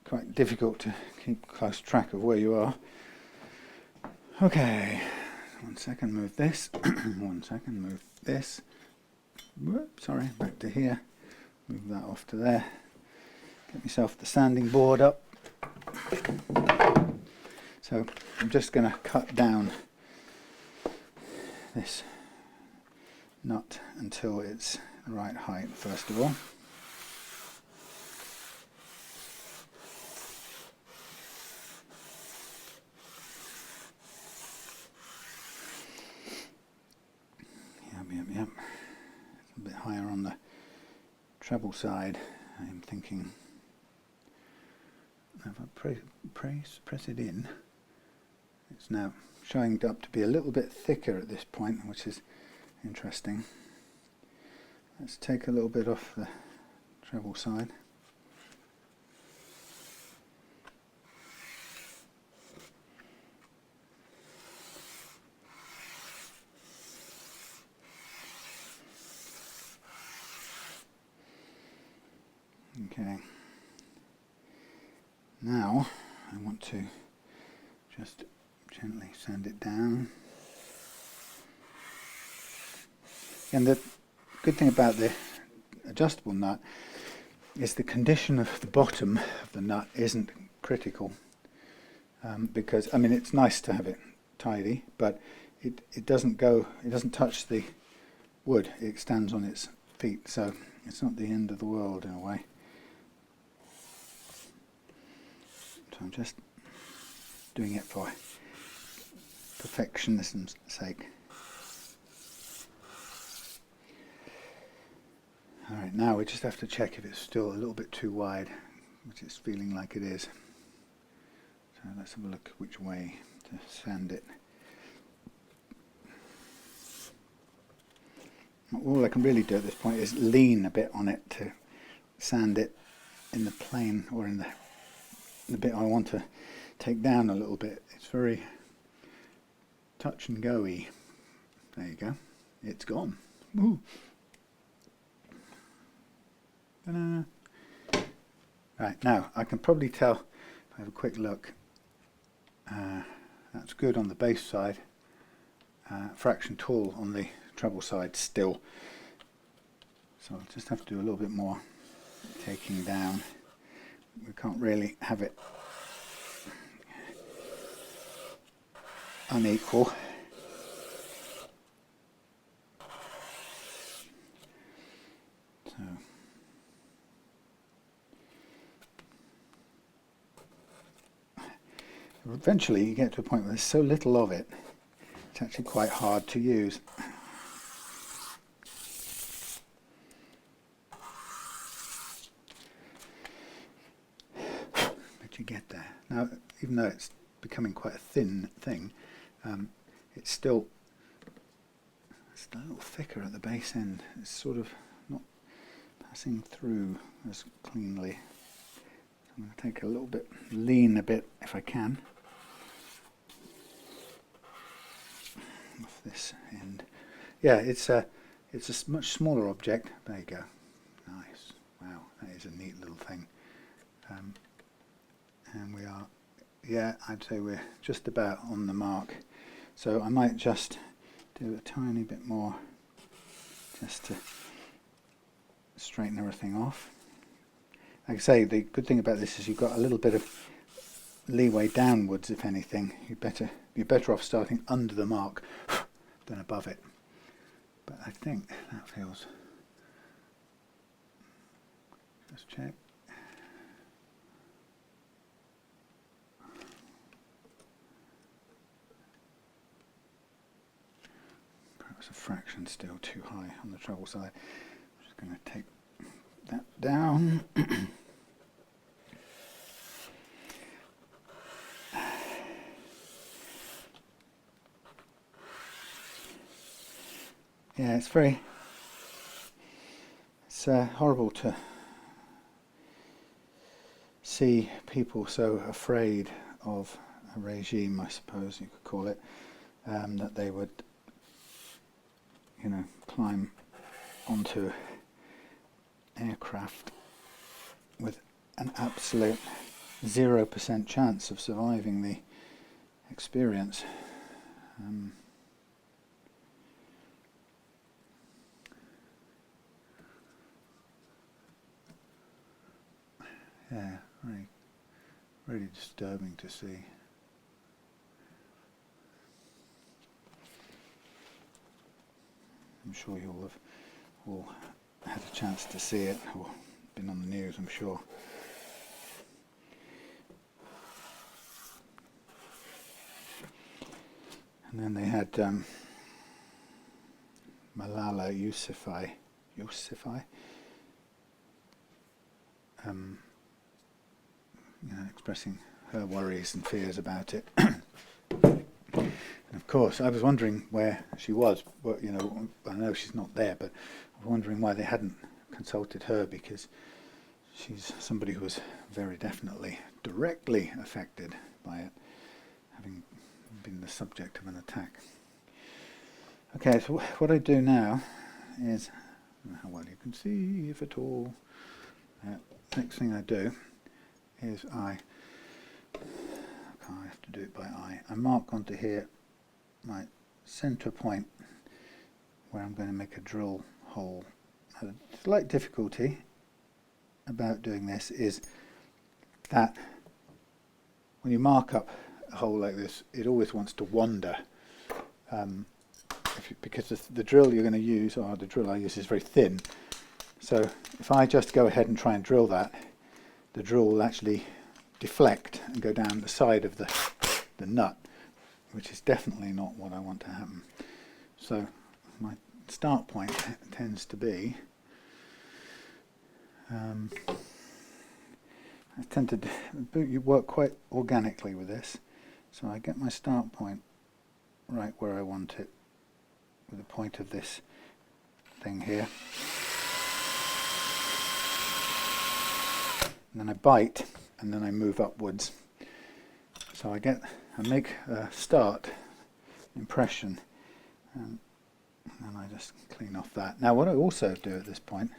Quite difficult to keep close track of where you are. Okay, 1 second, move this. 1 second, move this. Whoop, sorry, back to here. Move that off to there. Get myself the sanding board up. So I'm just going to cut down this nut until it's the right height first of all. Yep. It's a bit higher on the treble side. I'm thinking if I press it in, it's now showing up to be a little bit thicker at this point, which is interesting. Let's take a little bit off the treble side. Okay, now I want to just gently sand it down. And the good thing about the adjustable nut is the condition of the bottom of the nut isn't critical, because I mean it's nice to have it tidy, but it doesn't touch the wood. It stands on its feet, so it's not the end of the world in a way. So I'm just doing it for perfectionism's sake. Alright, now we just have to check if it's still a little bit too wide, which it's feeling like it is. So let's have a look which way to sand it. all I can really do at this point is lean a bit on it to sand it in the plane, or in the bit I want to take down a little bit. It's very touch and go-y. There you go. It's gone. Woo. Ta-da. Right, now I can probably tell if I have a quick look. That's good on the bass side. Fraction tall on the treble side still. So I'll just have to do a little bit more taking down. We can't really have it unequal. So eventually you get to a point where there's so little of it, it's actually quite hard to use. But you get there. Now, even though it's becoming quite a thin thing, it's still a little thicker at the base end. It's sort of not passing through as cleanly. So I'm going to take a little bit, lean a bit if I can, off this end. Yeah, it's a much smaller object. There you go. Nice. Wow, that is a neat little thing. And we are, yeah, I'd say we're just about on the mark. So I might just do a tiny bit more just to straighten everything off. Like I say, the good thing about this is you've got a little bit of leeway downwards, if anything. You're better off starting under the mark than above it. But I think that feels, just check. Perhaps a fraction still too high on the treble side. I'm just going to take that down. Yeah, it's horrible to see people so afraid of a regime, I suppose you could call it, that they would, climb onto aircraft with an absolute 0% chance of surviving the experience. Yeah, really disturbing to see. I'm sure you'll have all had a chance to see it, or been on the news, I'm sure. And then they had Malala Yousafzai, expressing her worries and fears about it. And of course, I was wondering where she was. But, I know she's not there, but I was wondering why they hadn't consulted her, because she's somebody who was very definitely directly affected by it, having been the subject of an attack. Okay, so what I do now is, I don't know how well you can see, if at all. Next thing I do is I have to do it by eye. I mark onto here my center point where I'm going to make a drill hole. A slight difficulty about doing this is that when you mark up a hole like this, it always wants to wander, because the drill you're going to use, or the drill I use, is very thin. So if I just go ahead and try and drill that, the drill will actually deflect and go down the side of the nut, which is definitely not what I want to happen. So my start point tends to be, you work quite organically with this, so I get my start point right where I want it, with the point of this thing here. And then I bite, and then I move upwards. So I make a start impression, and then I just clean off that. Now what I also do at this point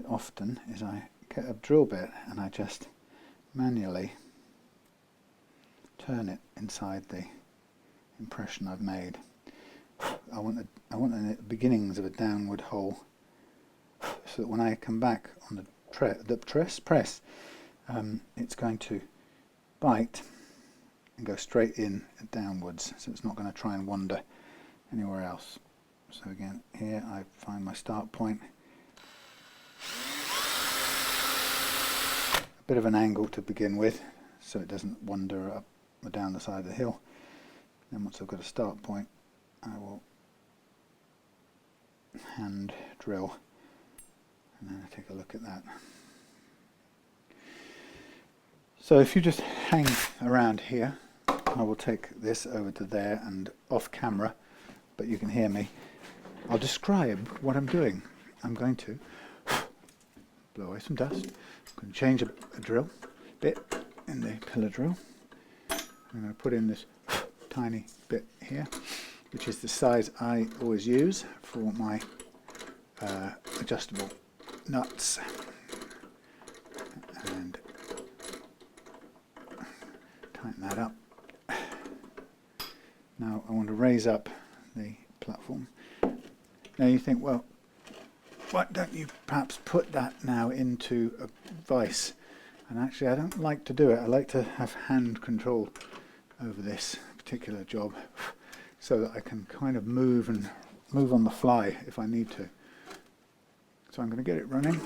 often is I get a drill bit and I just manually turn it inside the impression I've made. I want the beginnings of a downward hole, so that when I come back on the press, it's going to bite and go straight in and downwards, so it's not going to try and wander anywhere else. So again, here I find my start point, a bit of an angle to begin with, so it doesn't wander up or down the side of the hill. Then once I've got a start point, I will hand drill, and then I take a look at that. So if you just hang around here, I will take this over to there and off camera, but you can hear me. I'll describe what I'm doing. I'm going to blow away some dust. I'm going to change a drill bit in the pillar drill. I'm going to put in this tiny bit here, which is the size I always use for my adjustable nuts, and tighten that up. Now I want to raise up the platform. Now you think, well, why don't you perhaps put that now into a vise? And actually I don't like to do it. I like to have hand control over this particular job, so that I can kind of move on the fly if I need to. So I'm going to get it running.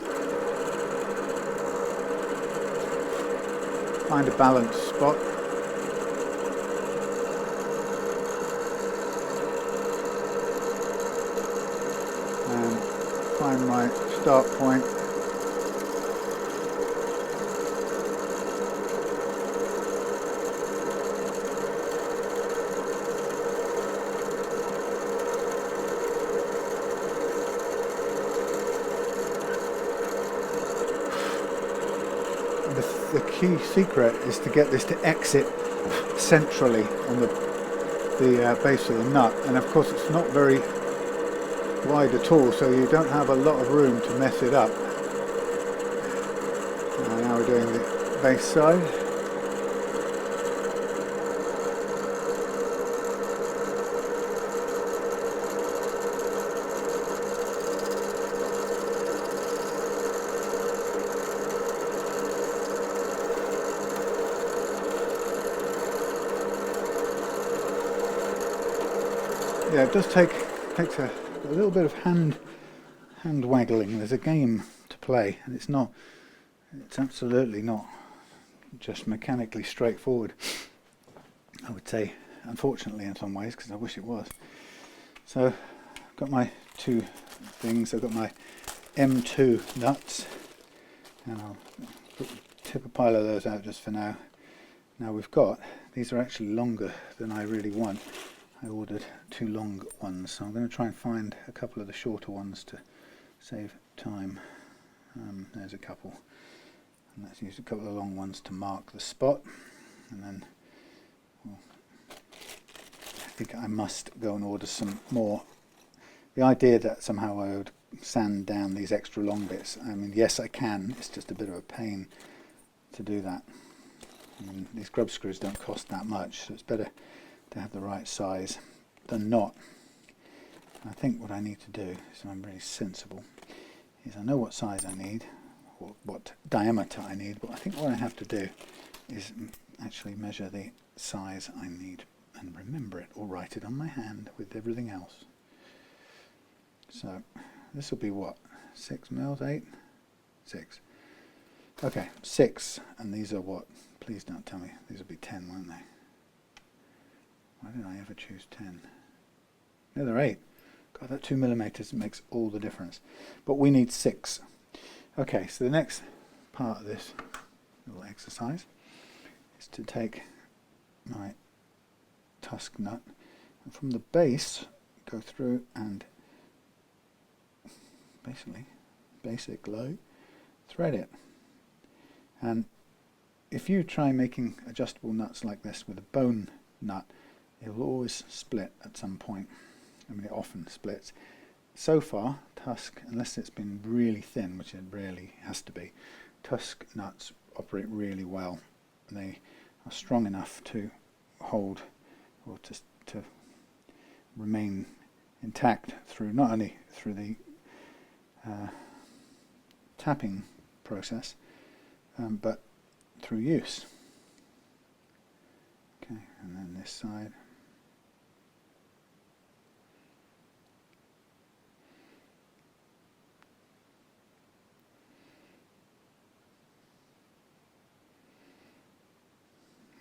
Find a balanced spot. And find my start point. The key secret is to get this to exit centrally on the base of the nut, and of course it's not very wide at all, so you don't have a lot of room to mess it up. Now we're doing the base side. Yeah, it does takes a little bit of hand waggling. There's a game to play, and it's absolutely not just mechanically straightforward. I would say, unfortunately, in some ways, because I wish it was. So I've got my two things. I've got my M2 nuts, and I'll tip a pile of those out just for now. Now these are actually longer than I really want. I ordered two long ones, so I'm going to try and find a couple of the shorter ones to save time. There's a couple, and let's use a couple of long ones to mark the spot, and then I think I must go and order some more. The idea that somehow I would sand down these extra long bits, I mean, yes I can, it's just a bit of a pain to do that. I mean, these grub screws don't cost that much, so it's better to have the right size than not. And I think what I need to do, so I'm really sensible, is I know what size I need, or what diameter I need, but I think what I have to do is actually measure the size I need and remember it, or write it on my hand with everything else. So this will be what, 6 mils, 8? 6. Okay, 6, and these are what? Please don't tell me. These will be 10, won't they? Why did I ever choose 10? No, they're 8. God, that 2 millimeters makes all the difference. But we need 6. Okay, so the next part of this little exercise is to take my Tusq nut and from the base go through and basically basic low, thread it. And if you try making adjustable nuts like this with a bone nut, it will always split at some point. I mean, it often splits. So far, Tusq, unless it's been really thin, which it rarely has to be, Tusq nuts operate really well. They are strong enough to hold, or to remain intact through, not only through the tapping process, but through use. Okay, and then this side.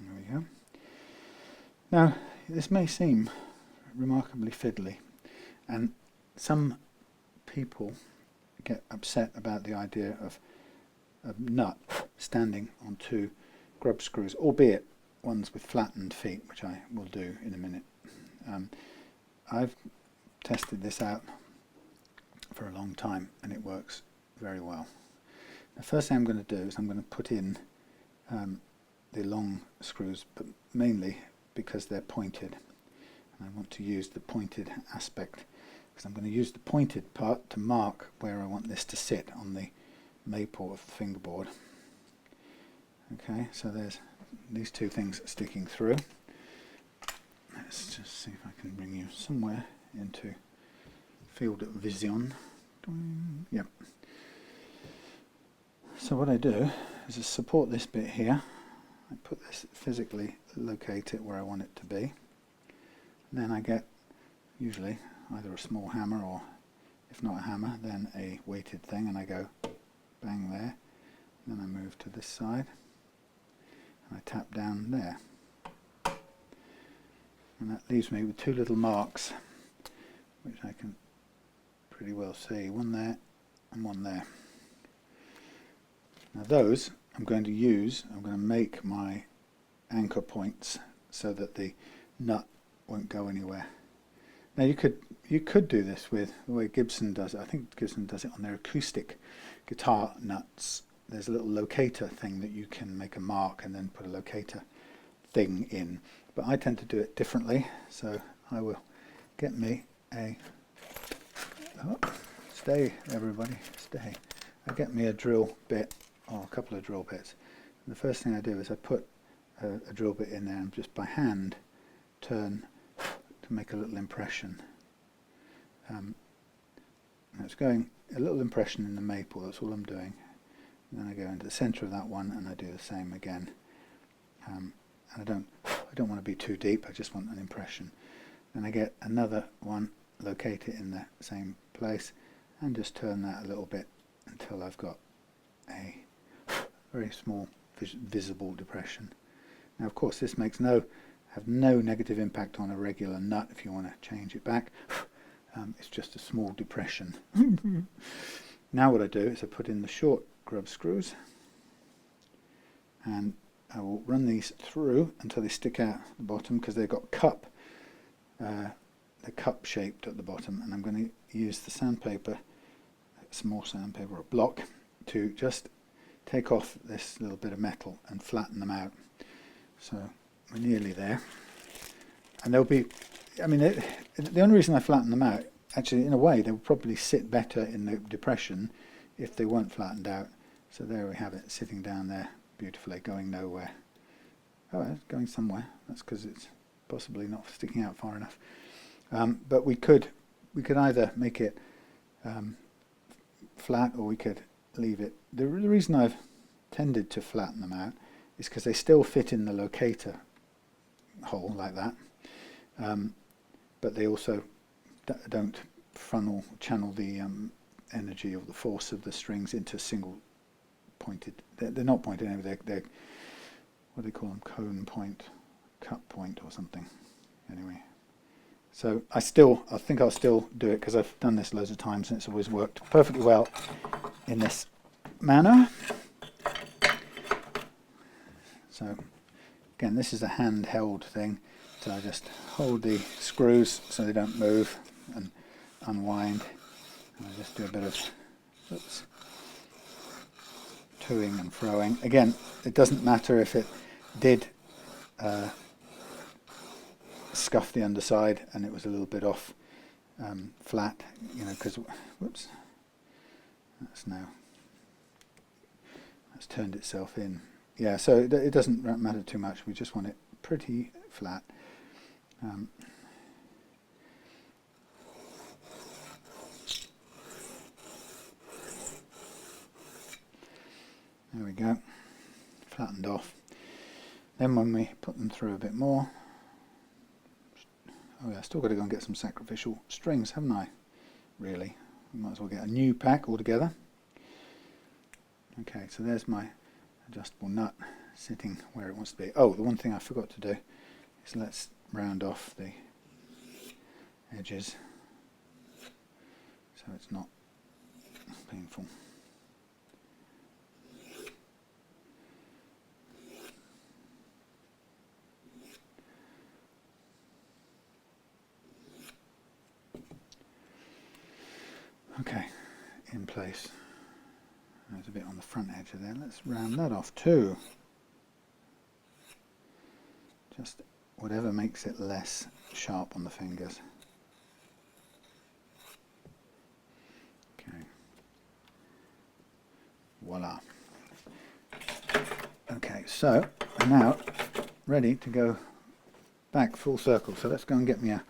There we go. Now, this may seem remarkably fiddly, and some people get upset about the idea of a nut standing on two grub screws, albeit ones with flattened feet, which I will do in a minute. I've tested this out for a long time and it works very well. The first thing I'm going to do is I'm going to put in the long screws, but mainly because they're pointed. And I want to use the pointed aspect, because I'm going to use the pointed part to mark where I want this to sit on the maple of the fingerboard. Okay, so there's these two things sticking through. Let's just see if I can bring you somewhere into field of vision. Yep. So what I do is I support this bit here. I put this, physically locate it where I want it to be. And then I get usually either a small hammer, or if not a hammer, then a weighted thing, and I go bang there. Then I move to this side and I tap down there. And that leaves me with two little marks, which I can pretty well see. One there and one there. Now those I'm going to make my anchor points so that the nut won't go anywhere. Now you could do this with the way Gibson does it. I think Gibson does it on their acoustic guitar nuts. There's a little locator thing that you can make a mark and then put a locator thing in. But I tend to do it differently, so I will get me a... Oh, stay everybody, stay. I get me a drill bit, or a couple of drill bits. And the first thing I do is I put a drill bit in there and just by hand turn to make a little impression. It's going a little impression in the maple, that's all I'm doing. And then I go into the centre of that one and I do the same again. And I don't want to be too deep, I just want an impression. Then I get another one, locate it in the same place, and just turn that a little bit until I've got a very small visible depression. Now of course this have no negative impact on a regular nut if you want to change it back. It's just a small depression. Now what I do is I put in the short grub screws and I will run these through until they stick out the bottom, because they've got they're cup shaped at the bottom, and I'm going to use the sandpaper, small sandpaper or block, to just take off this little bit of metal and flatten them out. So we're nearly there, and they'll be, I mean, the only reason I flatten them out, actually in a way they would probably sit better in the depression if they weren't flattened out. So there we have it, sitting down there beautifully, going nowhere. Oh, it's going somewhere. That's because it's possibly not sticking out far enough. But we could either make it flat, or we could leave it. The reason I've tended to flatten them out is because they still fit in the locator hole like that, but they also don't channel the energy or the force of the strings into single pointed. They're not pointed anyway. They're what do they call them? Cone point, cup point, or something. Anyway, so I think I'll still do it because I've done this loads of times and it's always worked perfectly well in this manner. So again, this is a handheld thing, so I just hold the screws so they don't move and unwind, I'll just do a bit of toing and froing. Again, it doesn't matter if it did scuff the underside and it was a little bit off flat, you know, because, whoops, that's turned itself in. Yeah, so it doesn't matter too much. We just want it pretty flat. There we go, flattened off. Then when we put them through a bit more, oh yeah, still got to go and get some sacrificial strings, haven't I? Really, we might as well get a new pack altogether. Okay, so there's my adjustable nut sitting where it wants to be. Oh, the one thing I forgot to do is let's round off the edges so it's not painful. Okay, in place. There's a bit on the front edge of there. Let's round that off too. Just whatever makes it less sharp on the fingers. Okay. Voila. Okay, so I'm now ready to go back full circle. So let's go and get me a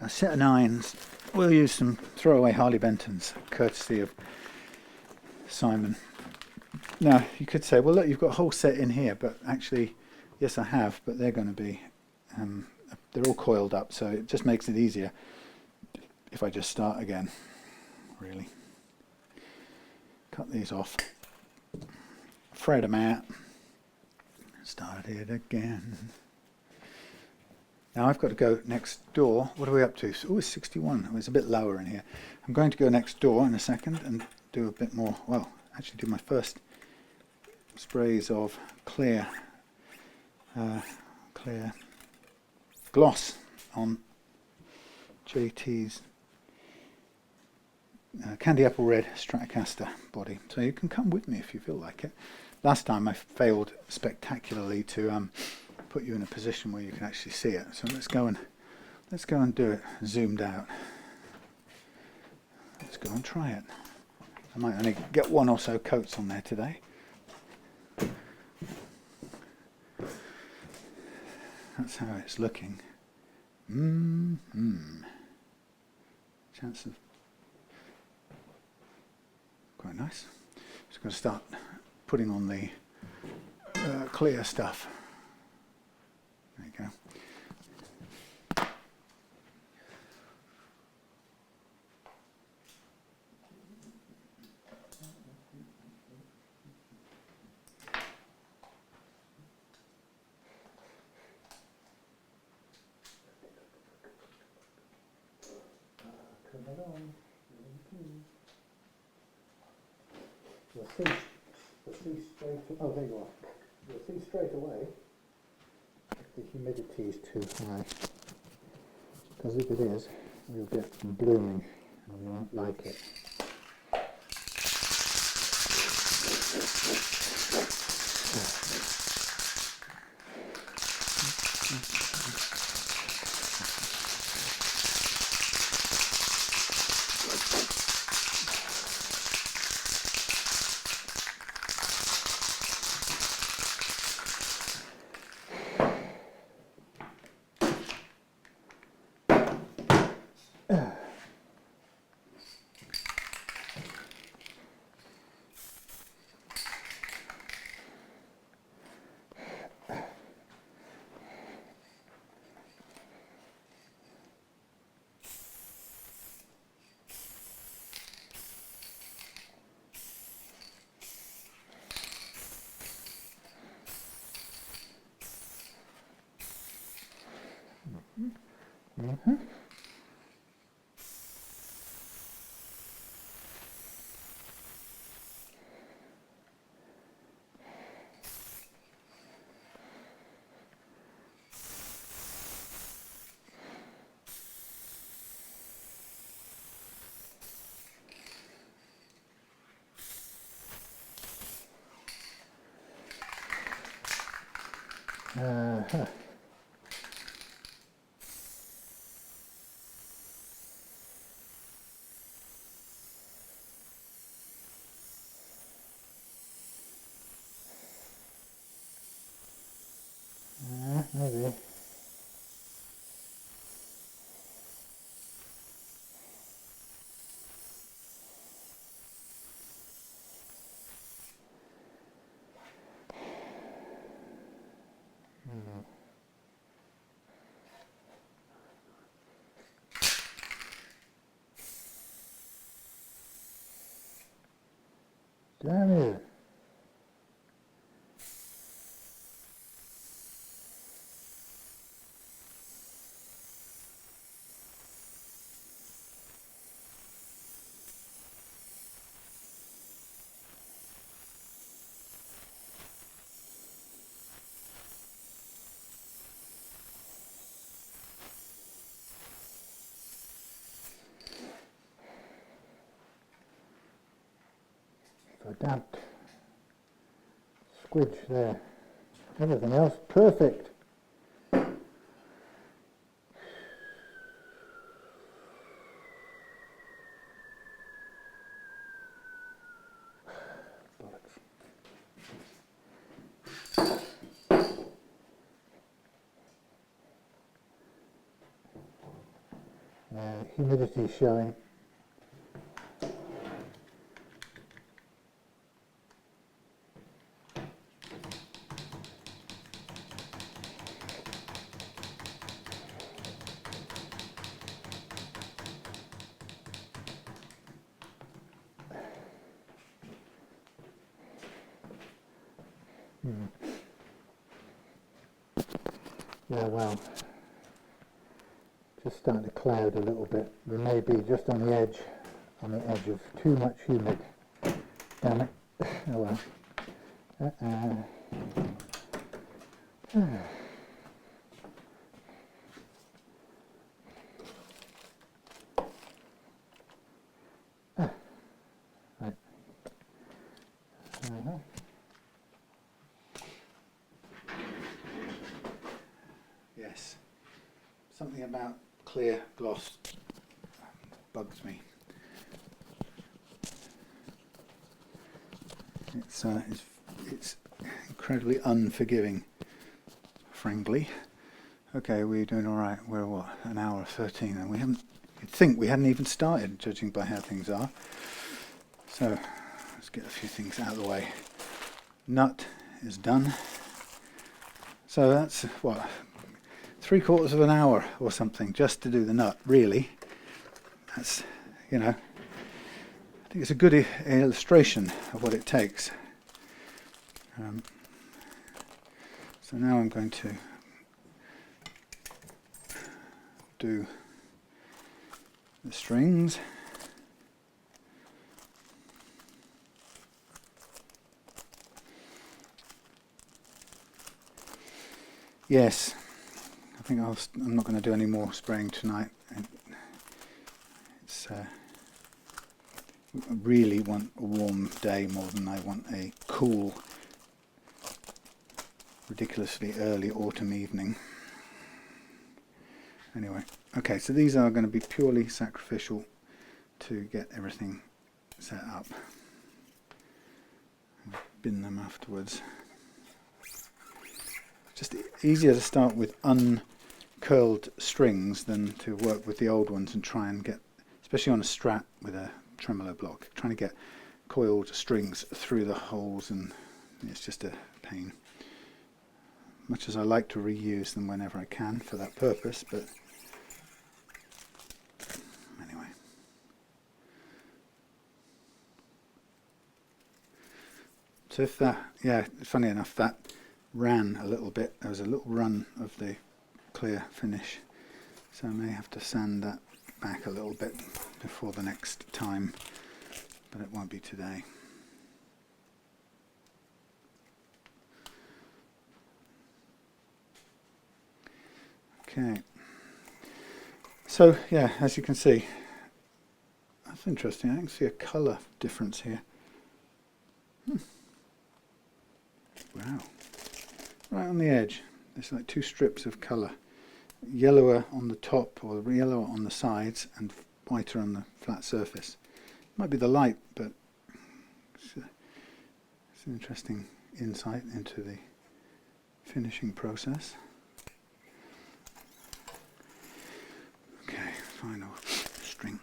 set of 9s. We'll use some throwaway Harley Bentons, courtesy of Simon. Now, you could say, well, look, you've got a whole set in here, but actually, yes, I have, but they're going to be, they're all coiled up, so it just makes it easier if I just start again, really. Cut these off, thread them out, start it again. Now I've got to go next door. What are we up to? Oh, it's 61. Oh, it's a bit lower in here. I'm going to go next door in a second and do a bit more, well, actually do my first sprays of clear gloss on JT's Candy Apple Red Stratocaster body. So you can come with me if you feel like it. Last time I failed spectacularly to put you in a position where you can actually see it. So let's go and do it zoomed out. Let's go and try it. I might only get one or so coats on there today. That's how it's looking. Chance of quite nice. Just going to start putting on the clear stuff. There you go. You'll see straight. Oh, there you are. You'll see straight away if the humidity is too high, because if it is, you'll get blooming, and we won't like it. Mm-hmm. Huh. Maybe. Damn it. So damp squidge there. Everything else perfect. Humidity showing. Yeah, well, just starting to cloud a little bit. We may be just on the edge of too much humid. Damn it. Oh well. Right. Yes. Something about clear gloss bugs me. It's incredibly unforgiving, frankly. Okay, we're doing all right. We're what, an hour 13, and we haven't. You'd think we hadn't even started, judging by how things are. So let's get a few things out of the way. Nut is done. So that's what, 3/4 of an hour or something just to do the nut. Really, that's, you know, I think it's a good illustration of what it takes. So now I'm going to do the strings. Yes, I think I'm not going to do any more spraying tonight. It's I really want a warm day more than I want a cool, ridiculously early autumn evening. Anyway, okay, so these are going to be purely sacrificial to get everything set up. I'll bin them afterwards. Just easier to start with uncurled strings than to work with the old ones and try and get, especially on a Strat with a tremolo block, trying to get coiled strings through the holes, and it's just a pain. Much as I like to reuse them whenever I can for that purpose, but anyway. So if that, yeah, funny enough, that ran a little bit. There was a little run of the clear finish, so I may have to sand that back a little bit before the next time, but it won't be today. Okay, so yeah, as you can see, that's interesting. I can see a colour difference here. Wow, right on the edge. there's like two strips of colour, yellower on the top or yellower on the sides and whiter on the flat surface. Might be the light, but it's an interesting insight into the finishing process. Okay, final string.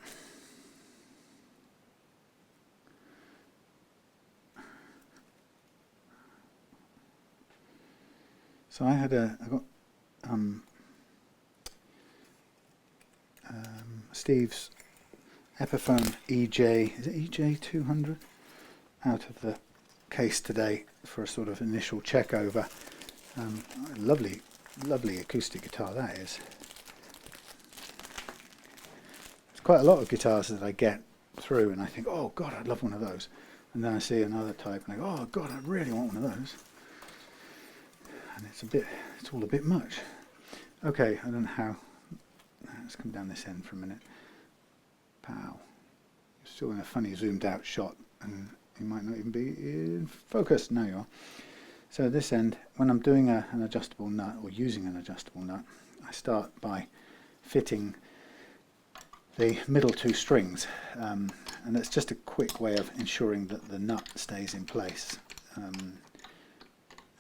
So I got Steve's Epiphone EJ, is it EJ 200? Out of the case today for a sort of initial check over. Lovely, lovely acoustic guitar that is. There's quite a lot of guitars that I get through and I think, oh God, I'd love one of those. And then I see another type and I go, oh God, I really want one of those. And it's all a bit much. Okay, I don't know how. Let's come down this end for a minute. Pow. You're still in a funny zoomed out shot and you might not even be in focus. Now you are. So this end, when I'm doing an adjustable nut or using an adjustable nut, I start by fitting the middle two strings, and that's just a quick way of ensuring that the nut stays in place,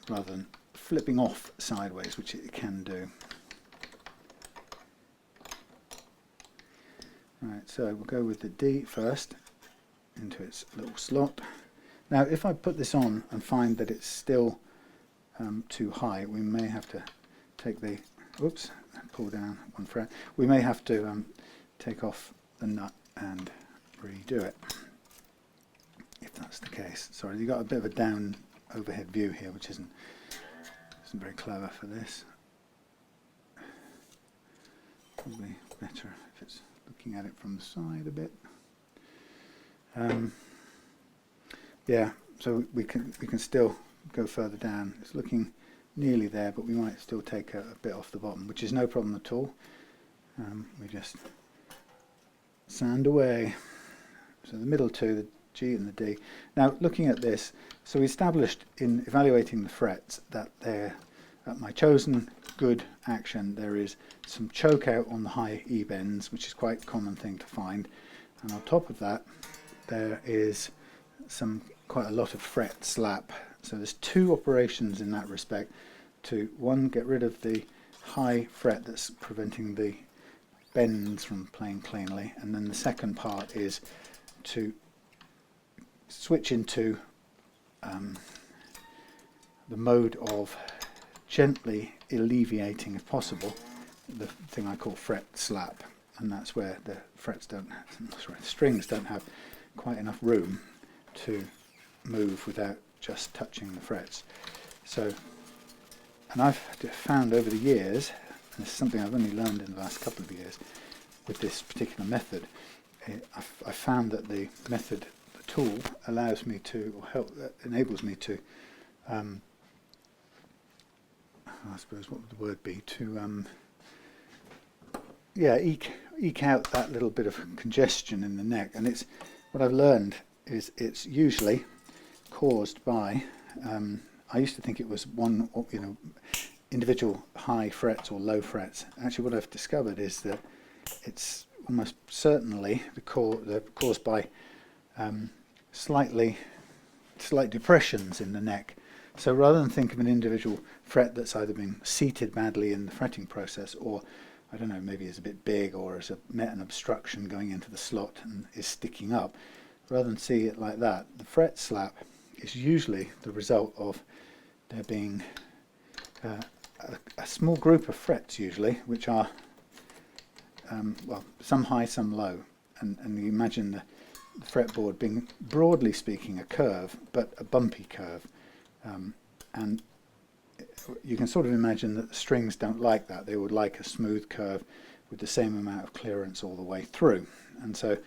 rather than flipping off sideways, which it can do. Right, so we'll go with the D first into its little slot. Now if I put this on and find that it's still too high, we may have to take the, oops, pull down one fret. We may have to take off the nut and redo it, if that's the case. Sorry, you've got a bit of a down overhead view here, which isn't very clever for this. Probably better if it's looking at it from the side a bit. Yeah, so we can still go further down. It's looking nearly there, but we might still take a bit off the bottom, which is no problem at all. We just sand away. So the middle two, the G and the D. Now looking at this, so we established in evaluating the frets that there, at my chosen good action, there is some choke out on the high E bends, which is quite a common thing to find, and on top of that there is quite a lot of fret slap. So there's two operations in that respect. To one, get rid of the high fret that's preventing the bends from playing cleanly, and then the second part is to switch into the mode of gently alleviating, if possible, the thing I call fret slap, and that's where the strings don't have quite enough room to move without just touching the frets. So, and I've found over the years, and this is something I've only learned in the last couple of years with this particular method, I found that the method, the tool, allows me to, or enables me to, I suppose what would the word be, to yeah, eke out that little bit of congestion in the neck. And it's, what I've learned is it's usually caused by, I used to think it was one, individual high frets or low frets. Actually what I've discovered is that it's almost certainly caused by slight depressions in the neck. So rather than think of an individual fret that's either been seated badly in the fretting process, or I don't know, maybe is a bit big or has met an obstruction going into the slot and is sticking up, rather than see it like that, the fret slap is usually the result of there being a small group of frets usually, which are well, some high, some low, and you imagine the fretboard being, broadly speaking, a curve, but a bumpy curve, and you can sort of imagine that the strings don't like that. They would like a smooth curve with the same amount of clearance all the way through. And so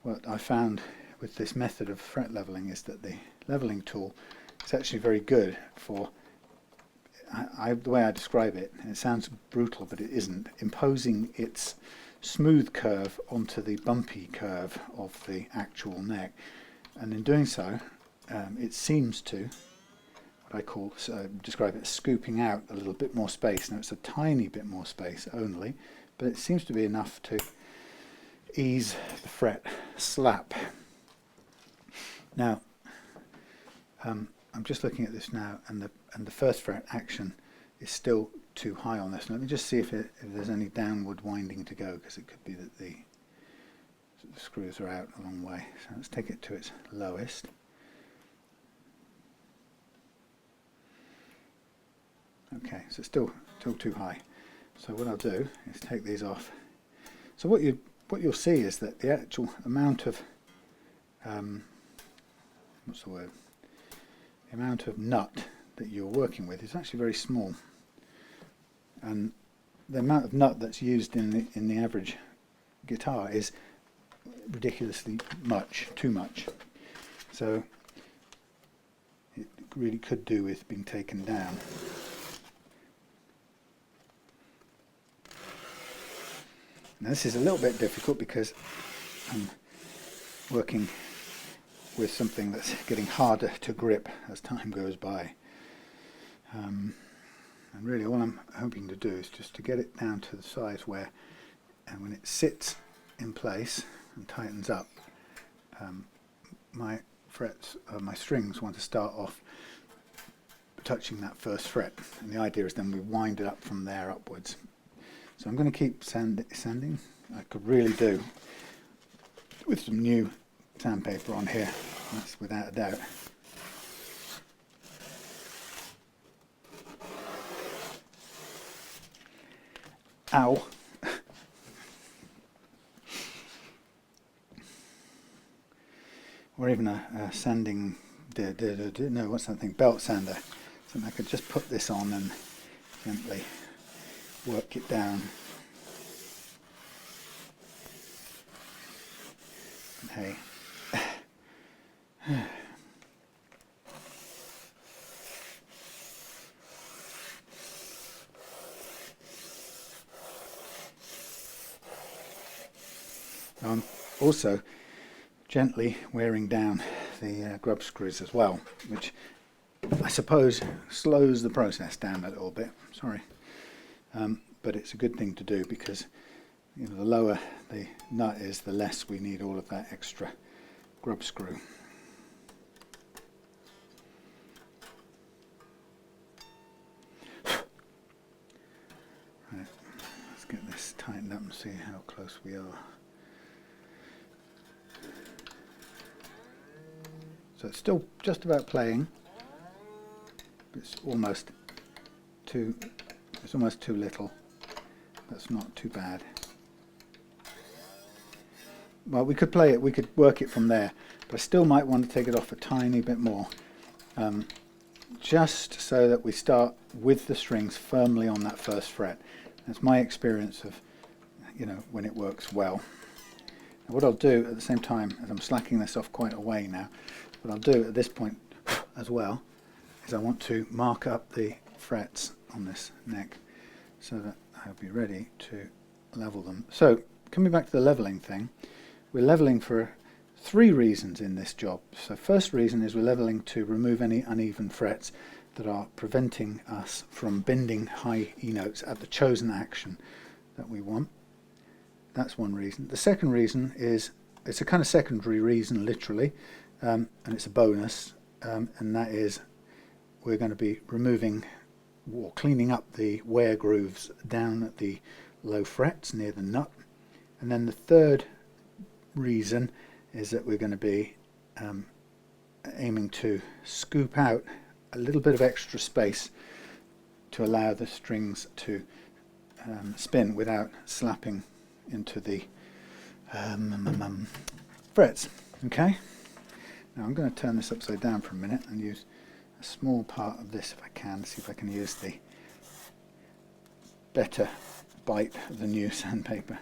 what I found with this method of fret leveling is that the leveling tool is actually very good for, the way I describe it, and it sounds brutal but it isn't, imposing its smooth curve onto the bumpy curve of the actual neck, and in doing so it seems to what I call, describe it as scooping out a little bit more space. Now it's a tiny bit more space only, but it seems to be enough to ease the fret slap. Now, I'm just looking at this now, and the first fret action is still too high on this. Let me just see if there's any downward winding to go, because it could be that the screws are out a long way. So let's take it to its lowest. Okay, so it's still too high. So what I'll do is take these off. So what you'll see is that the actual amount of what's the word? The amount of nut that you're working with is actually very small, and the amount of nut that's used in the average guitar is ridiculously much, too much. So it really could do with being taken down. Now this is a little bit difficult because I'm working with something that's getting harder to grip as time goes by. And really all I'm hoping to do is just to get it down to the size where, and when it sits in place and tightens up, my frets, my strings want to start off touching that first fret, and the idea is then we wind it up from there upwards. So I'm going to keep sanding. I could really do with some new sandpaper on here, that's without a doubt. Ow! Or even a sanding, no, what's that thing? Belt sander. So I could just put this on and gently work it down. And hey. I'm also gently wearing down the grub screws as well, which I suppose slows the process down a little bit. Sorry. But it's a good thing to do because, you know, the lower the nut is, the less we need all of that extra grub screw. Right, let's get this tightened up and see how close we are. So it's still just about playing. It's almost too little. That's not too bad. Well, we could play it, we could work it from there, but I still might want to take it off a tiny bit more, just so that we start with the strings firmly on that first fret. That's my experience of, you know, when it works well. Now what I'll do at the same time, as I'm slacking this off quite a way now, what I'll do at this point as well is I want to mark up the frets on this neck so that I'll be ready to level them. So coming back to the leveling thing, we're leveling for 3 reasons in this job. So first reason is we're leveling to remove any uneven frets that are preventing us from bending high E notes at the chosen action that we want. That's one reason. The second reason is, it's a kind of secondary reason literally, and it's a bonus, and that is we're going to be removing or cleaning up the wear grooves down at the low frets near the nut. And then the third reason is that we're going to be aiming to scoop out a little bit of extra space to allow the strings to spin without slapping into the frets. Okay, now I'm going to turn this upside down for a minute and use a small part of this if I can, see if I can use the better bite of the new sandpaper.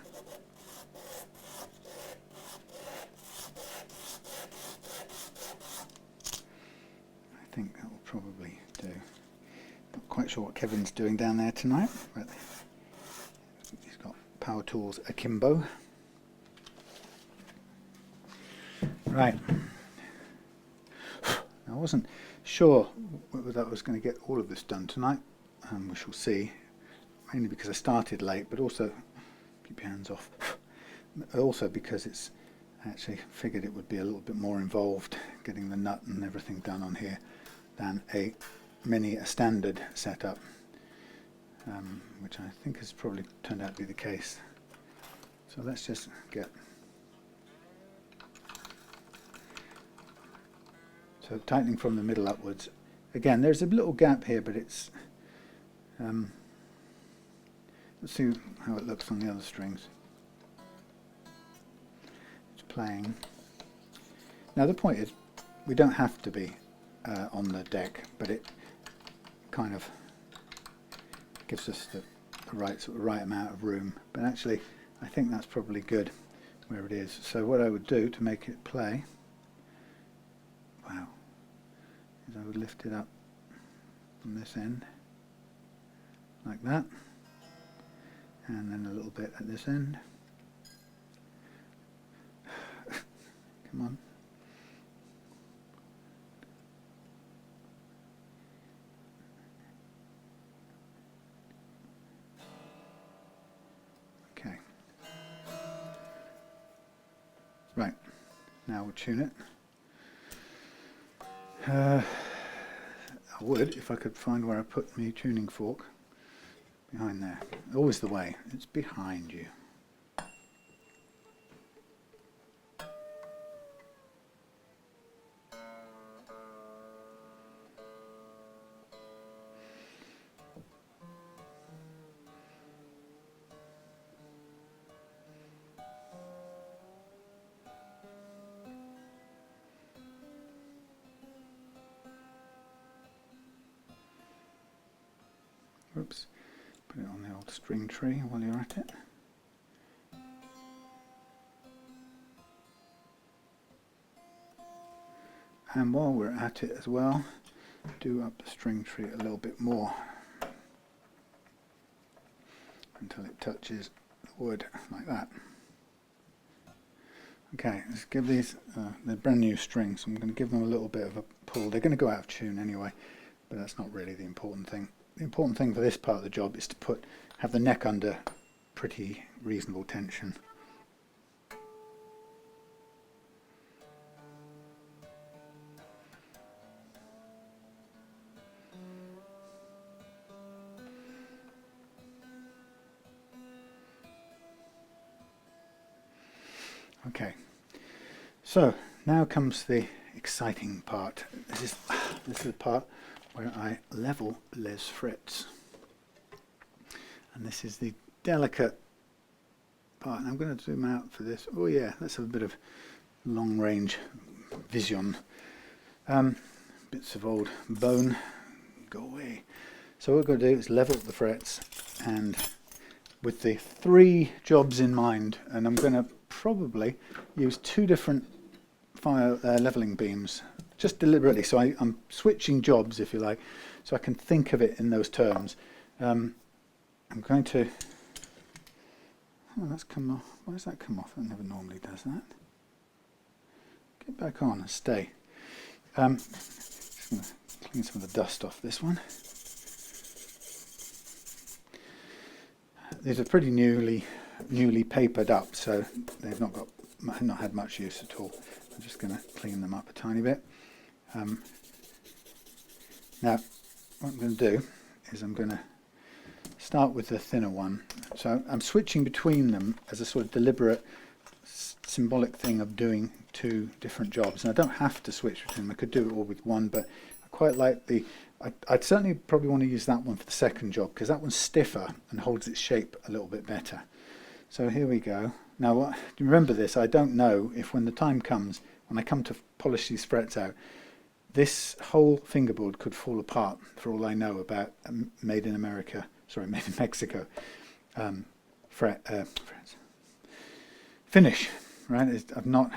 I think that will probably do. Not quite sure what Kevin's doing down there tonight, but he's got power tools akimbo. Right. I wasn't sure whether I was going to get all of this done tonight. We shall see, mainly because I started late, but also, keep your hands off, also because it's, I actually figured it would be a little bit more involved getting the nut and everything done on here than a standard setup, which I think has probably turned out to be the case. So let's just get, so tightening from the middle upwards. Again, there's a little gap here, but it's, let's see how it looks on the other strings. It's playing. Now the point is, we don't have to be on the deck, but it kind of gives us the right amount of room. But actually, I think that's probably good where it is. So what I would do to make it play, wow, is I would lift it up from this end, like that, and then a little bit at this end. Come on. Okay. Right, now we'll tune it. I would, if I could find where I put my tuning fork. Behind there. Always the way. It's behind you. Oops. Put it on the old string tree while you're at it. And while we're at it as well, do up the string tree a little bit more until it touches the wood like that. Okay, let's give these, they're brand new strings, so I'm going to give them a little bit of a pull. They're going to go out of tune anyway, but that's not really the important thing. The important thing for this part of the job is to have the neck under pretty reasonable tension. Okay, so now comes the exciting part. This is the part where I level les frets, and this is the delicate part. And I'm going to zoom out for this. Oh yeah, let's have a bit of long range vision. Bits of old bone, go away. So what we're going to do is level the frets, and with the 3 jobs in mind, and I'm going to probably use 2 different leveling beams, just deliberately, so I'm switching jobs, if you like, so I can think of it in those terms. I'm going to, oh, that's come off. Why does that come off? It never normally does that. Get back on and stay. Just going to clean some of the dust off this one. These are pretty newly papered up, so they've not had much use at all. I'm just going to clean them up a tiny bit. Now, what I'm going to do is I'm going to start with the thinner one. So I'm switching between them as a sort of deliberate symbolic thing of doing 2 different jobs. And I don't have to switch between them. I could do it all with one, but I quite like the... I'd certainly probably want to use that one for the second job, because that one's stiffer and holds its shape a little bit better. So here we go. Now, do you remember this? I don't know if when the time comes, when I come to polish these frets out, this whole fingerboard could fall apart, for all I know about made in Mexico finish, right? I've not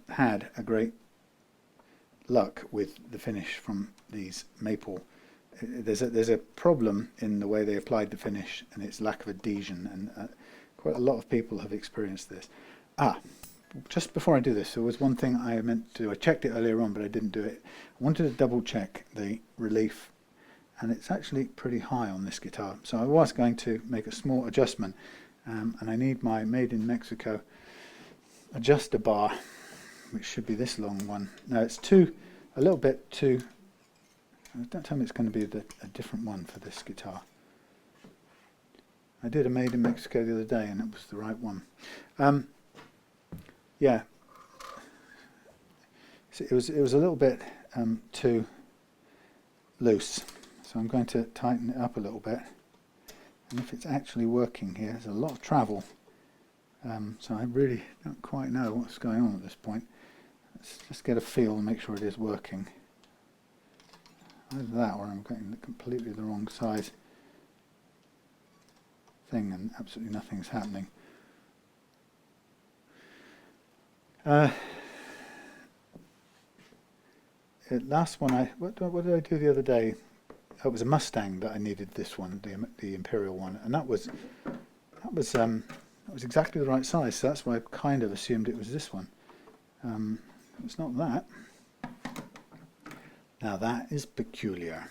had a great luck with the finish from these maple. There's a problem in the way they applied the finish and its lack of adhesion, and quite a lot of people have experienced this. just before I do this, there was one thing I meant to do. I checked it earlier on, but I didn't do it. I wanted to double check the relief, and it's actually pretty high on this guitar. So I was going to make a small adjustment, and I need my Made in Mexico adjuster bar, which should be this long one. No, it's a little bit too. Don't tell me it's going to be a different one for this guitar. I did a Made in Mexico the other day, and it was the right one. Yeah, so it was a little bit too loose, so I'm going to tighten it up a little bit. And if it's actually working here, there's a lot of travel, so I really don't quite know what's going on at this point. Let's just get a feel and make sure it is working. Either that, or I'm getting completely the wrong size thing and absolutely nothing's happening. Last one, what did I do the other day? It was a Mustang that I needed this one, the Imperial one, and that was exactly the right size. So that's why I kind of assumed it was this one. It's not that. Now that is peculiar.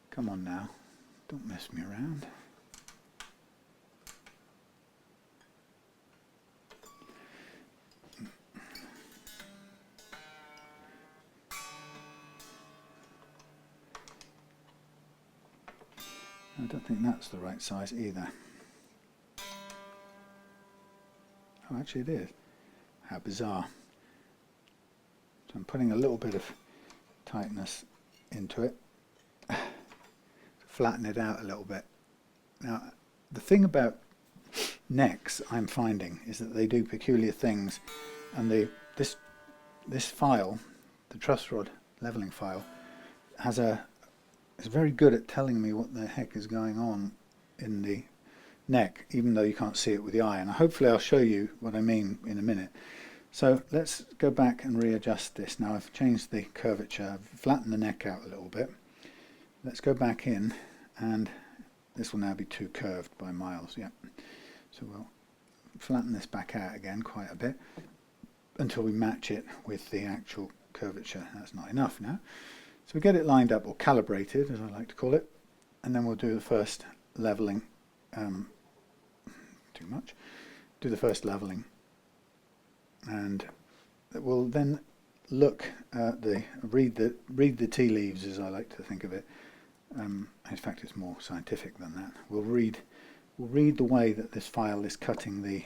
Come on now, don't mess me around. I don't think that's the right size either. Oh, actually it is. How bizarre. So I'm putting a little bit of tightness into it to flatten it out a little bit. Now, the thing about necks I'm finding is that they do peculiar things, and this file, the truss rod leveling file, is very good at telling me what the heck is going on in the neck, even though you can't see it with the eye. And hopefully I'll show you what I mean in a minute. So let's go back and readjust this. Now I've changed the curvature, I've flattened the neck out a little bit. Let's go back in, and this will now be too curved by miles. Yep. So we'll flatten this back out again quite a bit until we match it with the actual curvature. That's not enough now. So we get it lined up, or calibrated as I like to call it, and then we'll do the first leveling. Too much. Do the first leveling, and we'll then look at read the tea leaves, as I like to think of it. In fact, it's more scientific than that. We'll read the way that this file is cutting the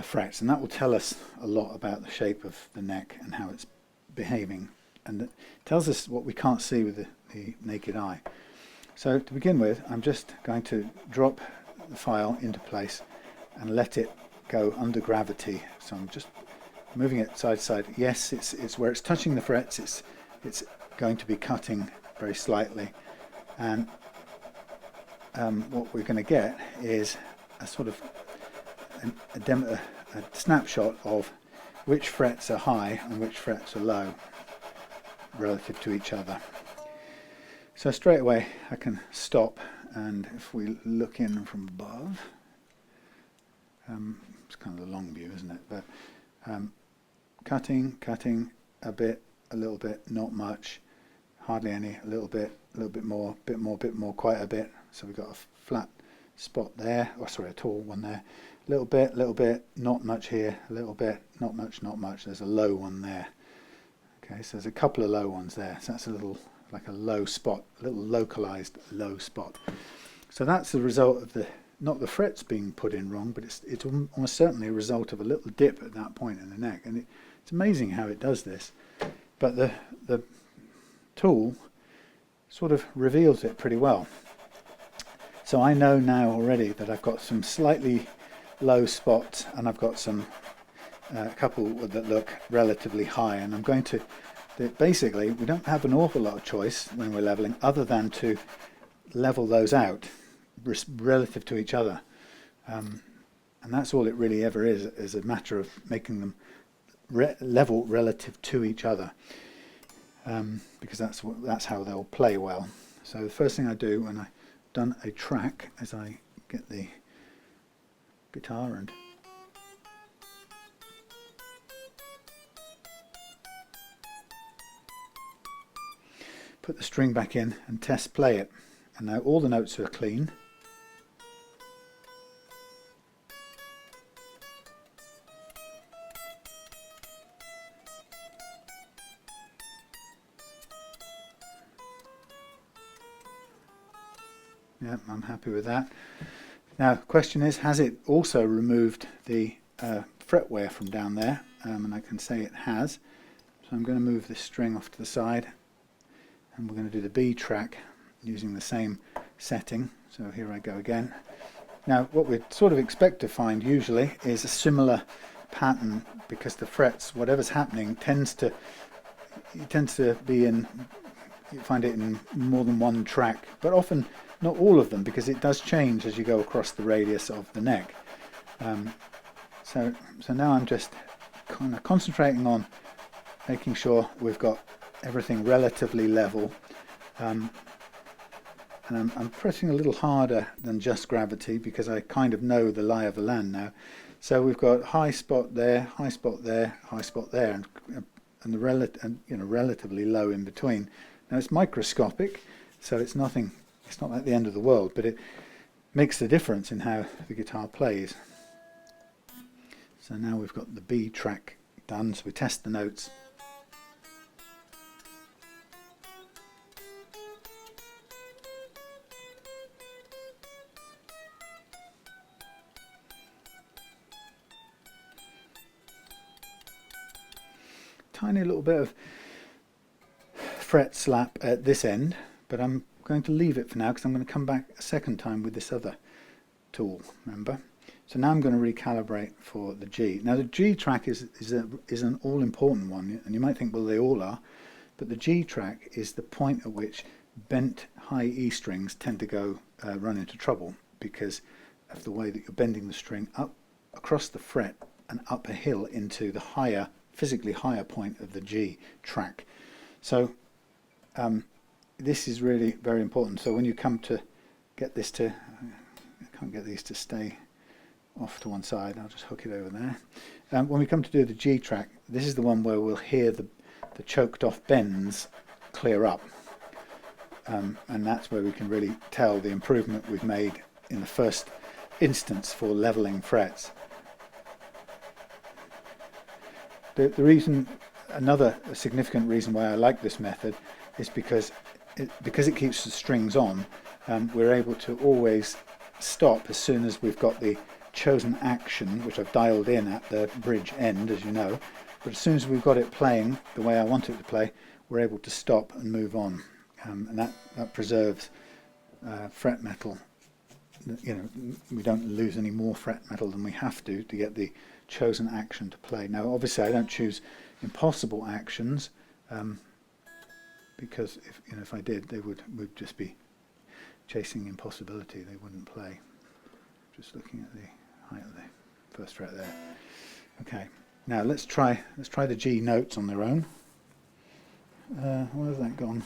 frets, and that will tell us a lot about the shape of the neck and how it's behaving. And it tells us what we can't see with the naked eye. So to begin with, I'm just going to drop the file into place and let it go under gravity. So I'm just moving it side to side. Yes, it's where it's touching the frets, it's going to be cutting very slightly. And what we're going to get is a sort of a snapshot of which frets are high and which frets are low relative to each other. So straight away I can stop, and if we look in from above, it's kind of the long view, isn't it? But cutting a bit, a little bit, not much, hardly any, a little bit more, quite a bit. So we've got a flat spot there, or sorry, a tall one there. Little bit, not much here, a little bit, not much. There's a low one there. Okay, so there's a couple of low ones there. So that's a little, like a low spot, a little localized low spot. So that's the result of not the frets being put in wrong, but it's almost certainly a result of a little dip at that point in the neck. And it's amazing how it does this. But the tool sort of reveals it pretty well. So I know now already that I've got some slightly low spots, and I've got some a couple that look relatively high, and I'm going to basically, we don't have an awful lot of choice when we're leveling other than to level those out relative to each other, and that's all it really ever is a matter of making them level relative to each other, because that's how they'll play well. So the first thing I do when I've done a track is I get the guitar and put the string back in and test play it. And now all the notes are clean. Yeah, I'm happy with that. Now, the question is, has it also removed the fret wear from down there? And I can say it has. So I'm going to move this string off to the side, and we're going to do the B track using the same setting. So here I go again. Now, what we sort of expect to find usually is a similar pattern, because the frets, whatever's happening, tends to be in, you find it in more than one track, but often not all of them, because it does change as you go across the radius of the neck. So now I'm just kind of concentrating on making sure we've got everything relatively level, and I'm pressing a little harder than just gravity, because I kind of know the lie of the land now. So we've got high spot there, high spot there, high spot there, and the relatively low in between. Now it's microscopic, so it's nothing. It's not like the end of the world, but it makes the difference in how the guitar plays. So now we've got the B track done, so we test the notes. Tiny little bit of fret slap at this end, but I'm going to leave it for now, because I'm going to come back a second time with this other tool, remember? So now I'm going to recalibrate for the G. Now the G track is an all-important one, and you might think, well, they all are, but the G track is the point at which bent high E strings tend to go run into trouble, because of the way that you're bending the string up across the fret and up a hill into the higher, physically higher point of the G track. So this is really very important. So when you come to get this to, I can't get these to stay off to one side, I'll just hook it over there. When we come to do the G track, this is the one where we'll hear the choked off bends clear up. And that's where we can really tell the improvement we've made in the first instance for leveling frets. The reason, another significant reason why I like this method, is because it keeps the strings on, we're able to always stop as soon as we've got the chosen action, which I've dialed in at the bridge end, as you know, but as soon as we've got it playing the way I want it to play, we're able to stop and move on, and that preserves fret metal. You know, we don't lose any more fret metal than we have to get the chosen action to play. Now obviously I don't choose impossible actions, because if I did, we'd just be chasing impossibility. They wouldn't play. Just looking at the height of the first fret there. Okay, now let's try the G notes on their own. Where's that gone?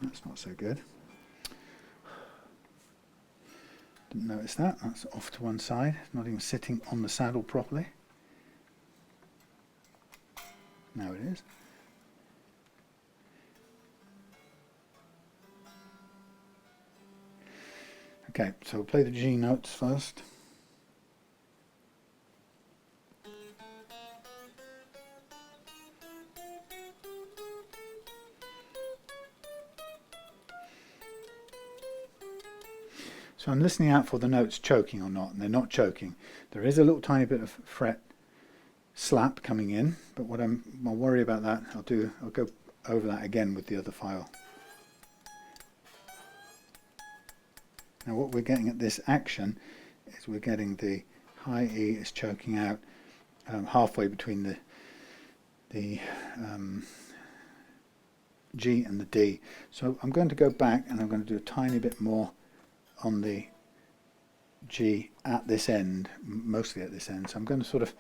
That's not so good. Didn't notice that. That's off to one side. It's not even sitting on the saddle properly. Now it is. Okay, so we'll play the G notes first. So I'm listening out for the notes choking or not, and they're not choking. There is a little tiny bit of fret slap coming in, but I'll worry about that. I'll go over that again with the other file. Now what we're getting at this action is we're getting the high E is choking out halfway between the G and the D. So I'm going to go back and I'm going to do a tiny bit more on the G at this end, mostly at this end. So I'm going to sort of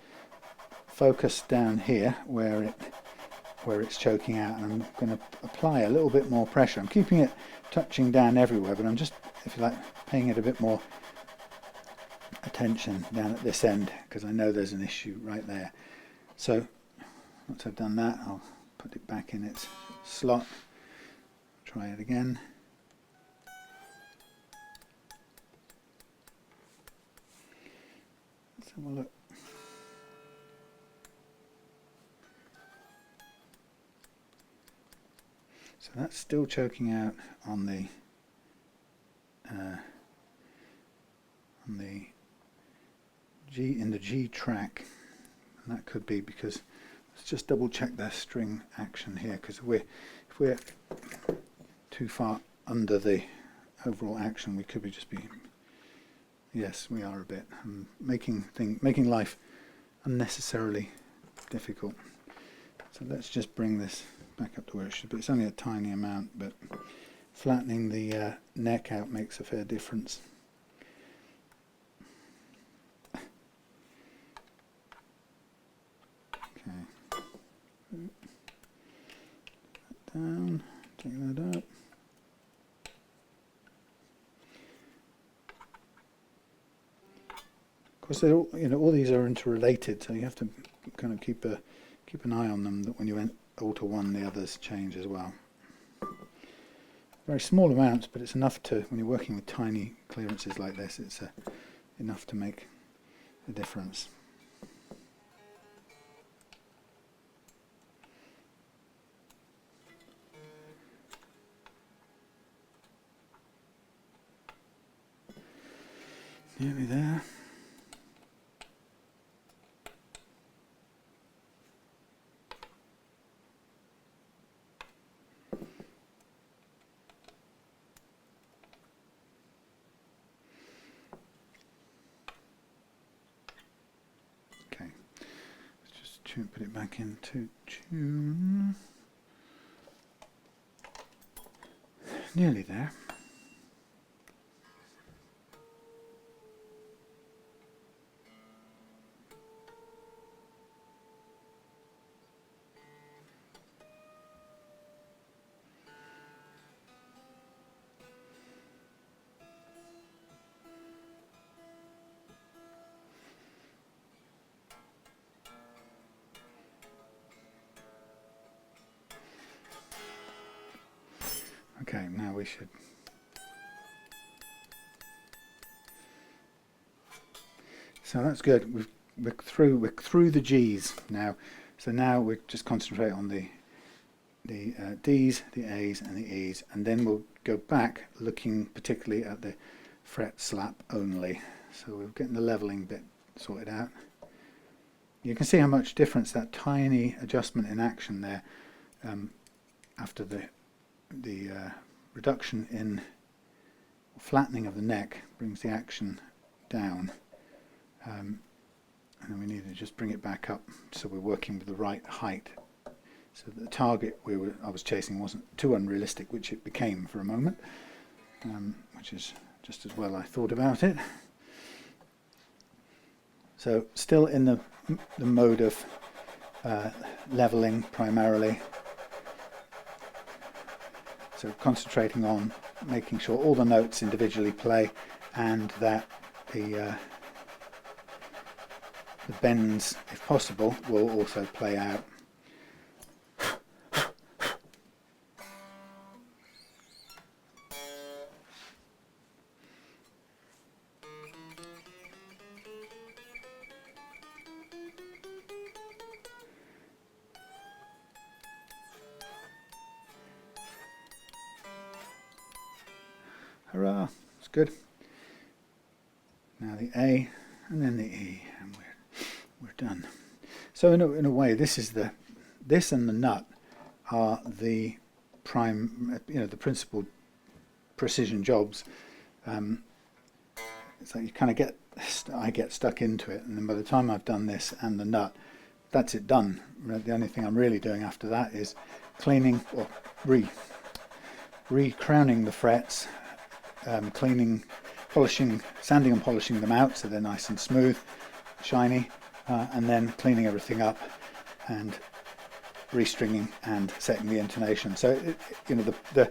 focus down here where it's choking out, and I'm going to apply a little bit more pressure. I'm keeping it touching down everywhere, but I'm just, if you like, paying it a bit more attention down at this end, because I know there's an issue right there. So once I've done that, I'll put it back in its slot, try it again. Let's have a look. So that's still choking out on the G, in the G track, and that could be because, let's just double check the string action here, because if we're too far under the overall action, we could be just be, yes, we are a bit making life unnecessarily difficult. So let's just bring this back up to where it should be. It's only a tiny amount, but flattening the neck out makes a fair difference. Okay, that down, take that up. Of course, they're all, all these are interrelated, so you have to kind of keep an eye on them, that when you alter one, the others change as well. Very small amounts, but it's enough to, when you're working with tiny clearances like this, it's enough to make a difference. Nearly there. Okay, let's just put it back into tune. Nearly there. Okay, now we should. So that's good. We're through the G's now. So now we just concentrate on the D's, the A's, and the E's, and then we'll go back looking particularly at the fret slap only. So we're getting the leveling bit sorted out. You can see how much difference that tiny adjustment in action there after the reduction in flattening of the neck brings the action down, and then we need to just bring it back up so we're working with the right height, so that the target I was chasing wasn't too unrealistic, which it became for a moment, which is just as well I thought about it. So still in the mode of leveling primarily. So concentrating on making sure all the notes individually play, and that the bends, if possible, will also play out. Hurrah, it's good. Now the A and then the E, and we're done. So in a way, this and the nut are the prime, the principal precision jobs. It's like you kind of I get stuck into it, and then by the time I've done this and the nut, that's it done. The only thing I'm really doing after that is cleaning or re-crowning the frets, cleaning, polishing, sanding and polishing them out so they're nice and smooth, shiny, and then cleaning everything up and restringing and setting the intonation. So the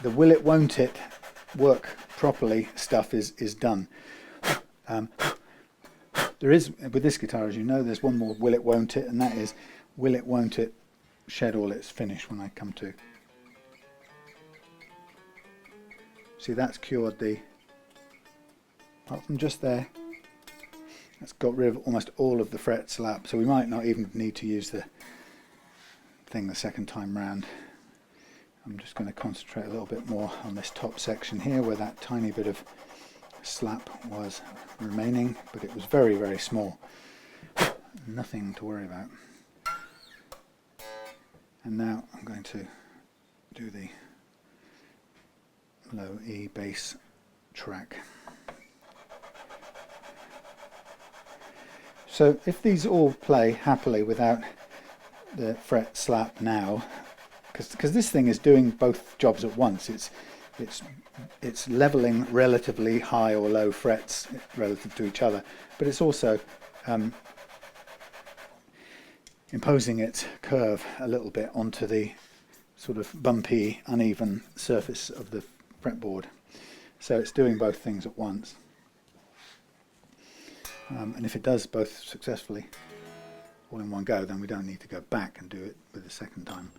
will it, won't it work properly stuff is done. There is, with this guitar, as you know, there's one more will it, won't it, and that is will it, won't it shed all its finish when I come to. See, that's cured the, apart from just there, that's got rid of almost all of the fret slap, so we might not even need to use the thing the second time round. I'm just going to concentrate a little bit more on this top section here where that tiny bit of slap was remaining, but it was very, very small. Nothing to worry about. And now I'm going to do the low E bass track. So if these all play happily without the fret slap now, because this thing is doing both jobs at once, it's leveling relatively high or low frets relative to each other, but it's also imposing its curve a little bit onto the sort of bumpy, uneven surface of the fretboard. So it's doing both things at once. And if it does both successfully all in one go, then we don't need to go back and do it with the second time.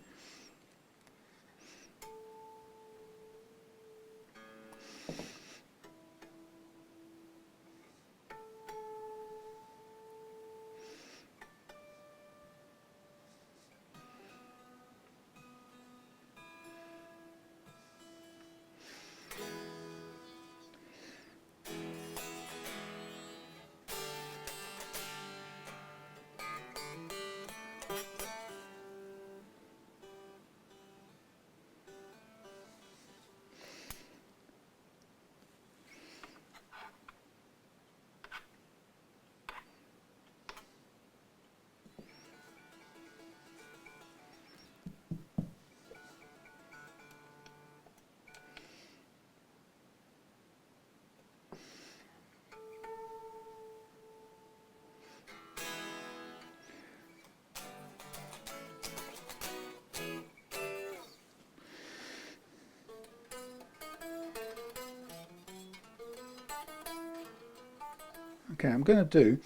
Okay, I'm going to do,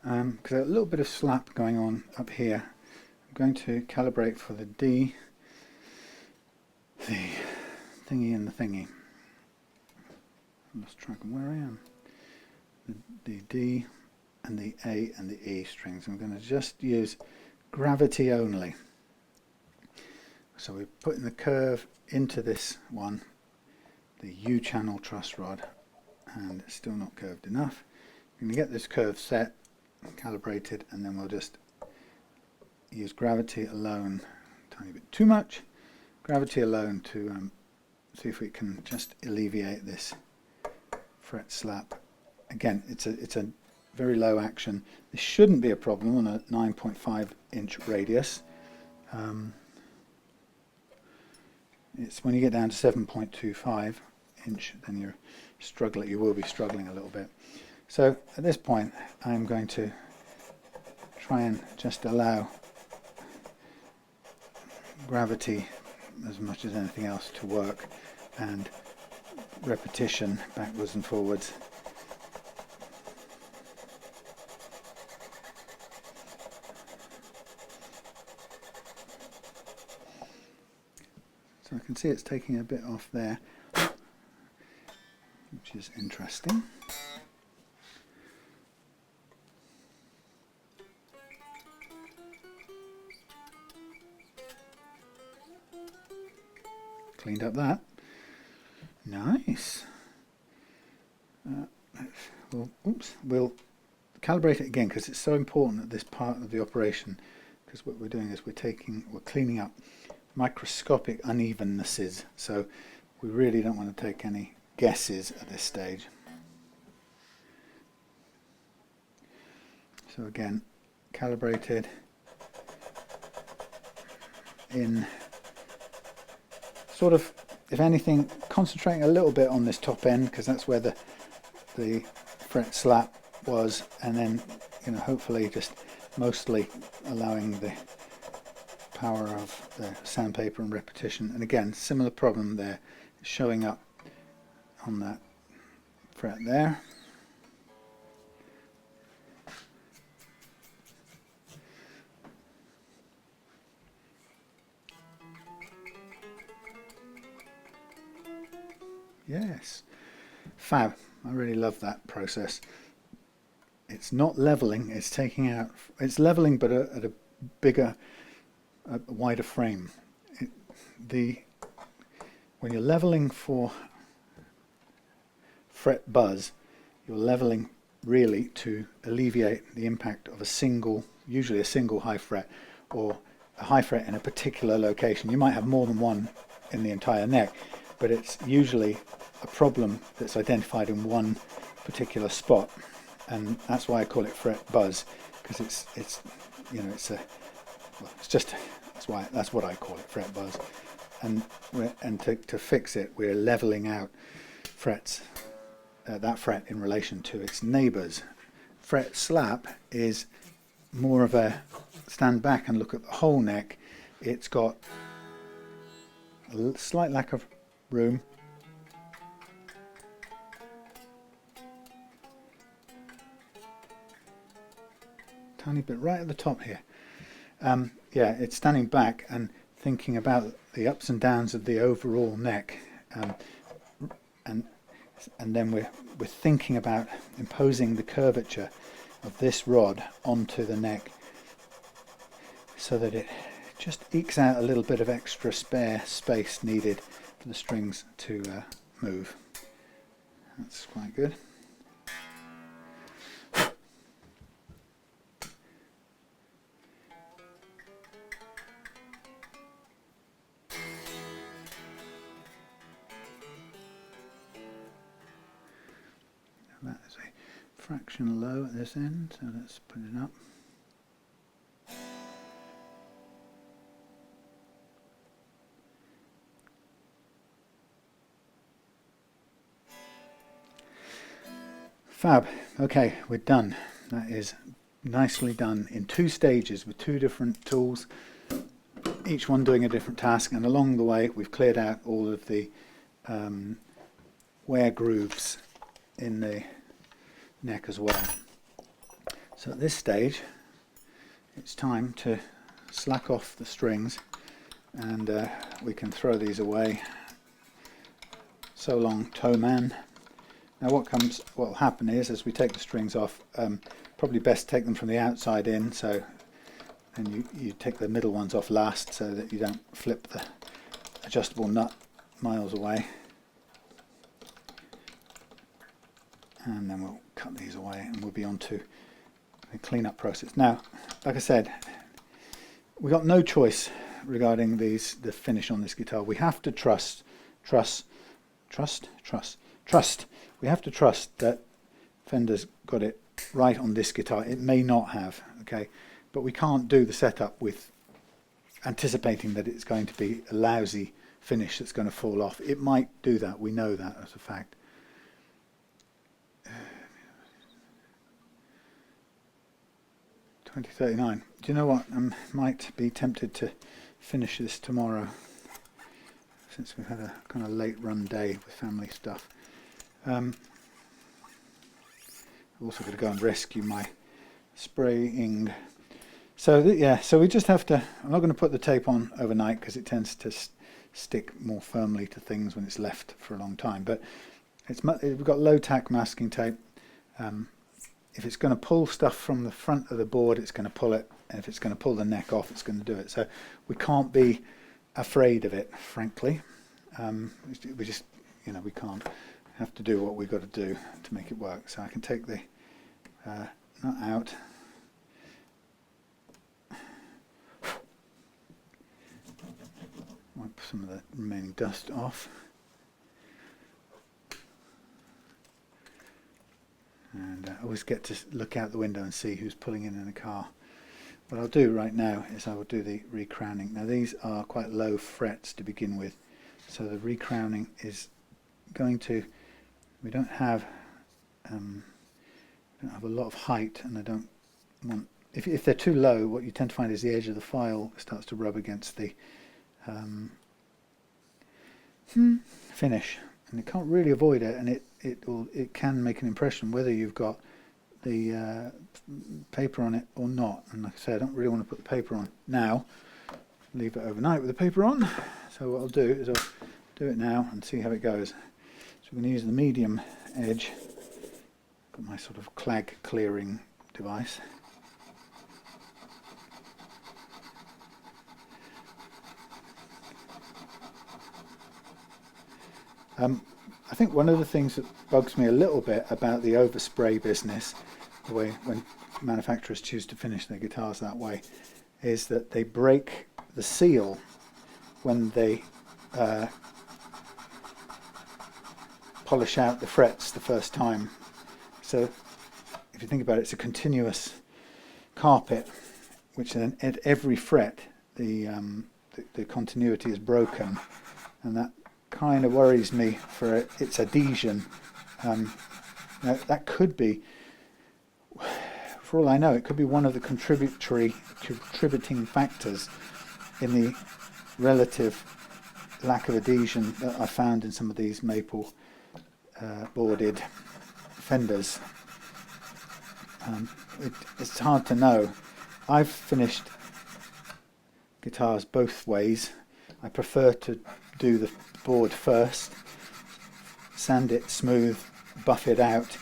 because there's a little bit of slap going on up here, I'm going to calibrate for the D, the thingy and the thingy. I lost track of where I am. The D and the A and the E strings. I'm going to just use gravity only. So we're putting the curve into this one, the U channel truss rod, and it's still not curved enough. I'm going to get this curve set, calibrated, and then we'll just use gravity alone, a tiny bit too much, gravity alone to see if we can just alleviate this fret slap. Again, it's a very low action. This shouldn't be a problem on a 9.5 inch radius. It's when you get down to 7.25 inch, then you will be struggling a little bit. So at this point, I'm going to try and just allow gravity as much as anything else to work, and repetition backwards and forwards. So I can see it's taking a bit off there, which is interesting. Cleaned up that. Nice. We'll calibrate it again because it's so important at this part of the operation, because what we're doing is we're cleaning up microscopic unevennesses, so we really don't want to take any guesses at this stage. So again, calibrated in sort of, if anything, concentrating a little bit on this top end, because that's where the fret slap was, and then, you know, hopefully just mostly allowing the power of the sandpaper and repetition. And again, similar problem there, showing up on that fret there. Yes. Fab. I really love that process. It's not leveling, it's taking out, it's leveling but at a bigger, a wider frame. When you're leveling for fret buzz, you're leveling really to alleviate the impact of a single, usually a single high fret, or a high fret in a particular location. You might have more than one in the entire neck, but it's usually a problem that's identified in one particular spot, and that's why I call it fret buzz, because it's you know, it's just that's what I call it, fret buzz. And to fix it, we're leveling out frets, that fret in relation to its neighbours. Fret slap is more of a stand back and look at the whole neck. It's got a slight lack of room. Tiny bit right at the top here. Yeah, it's standing back and thinking about the ups and downs of the overall neck, and then we're thinking about imposing the curvature of this rod onto the neck so that it just ekes out a little bit of extra spare space needed for the strings to move. That's quite good. That is a fraction low at this end, so let's put it up. Fab. Okay, we're done. That is nicely done in 2 stages with 2 different tools, each one doing a different task, and along the way we've cleared out all of the wear grooves in the neck as well. So at this stage it's time to slack off the strings, and we can throw these away. So long, toe man. Now what will happen is, as we take the strings off, probably best take them from the outside in, so, and you take the middle ones off last so that you don't flip the adjustable nut miles away. And then we'll cut these away and we'll be on to the cleanup process. Now, like I said, we got no choice regarding the finish on this guitar. We have to trust. We have to trust that Fender's got it right on this guitar. It may not have, okay, but we can't do the setup with anticipating that it's going to be a lousy finish that's going to fall off. It might do that. We know that as a fact. 2039. Do you know what? I might be tempted to finish this tomorrow, since we've had a kind of late run day with family stuff. I've also got to go and rescue my spraying. So yeah, so we just have to, I'm not going to put the tape on overnight because it tends to stick more firmly to things when it's left for a long time, but we've got low tack masking tape. If it's going to pull stuff from the front of the board, it's going to pull it, and if it's going to pull the neck off, it's going to do it. So we can't be afraid of it, frankly. We just, you know, we can't. Have to do what we've got to do to make it work. So I can take the nut out. Wipe some of the remaining dust off. And I always get to look out the window and see who's pulling in a car. What I'll do right now is I will do the recrowning. Now these are quite low frets to begin with, so the recrowning is going to, we don't have a lot of height, and I don't want, if they're too low, what you tend to find is the edge of the file starts to rub against the finish, and you can't really avoid it, and it can make an impression whether you've got the paper on it or not. And like I say, I don't really want to put the paper on now, leave it overnight with the paper on. So what I'll do is I'll do it now and see how it goes. So we're going to use the medium edge. Got my sort of clag clearing device. I think one of the things that bugs me a little bit about the overspray business, the way when manufacturers choose to finish their guitars that way, is that they break the seal when they polish out the frets the first time. So if you think about it, it's a continuous carpet, which then at every fret the continuity is broken, and that kind of worries me for its adhesion. Now that could be, for all I know, it could be one of the contributing factors in the relative lack of adhesion that I found in some of these maple boarded Fenders. It's hard to know. I've finished guitars both ways. I prefer to do the board first, sand it smooth, buff it out,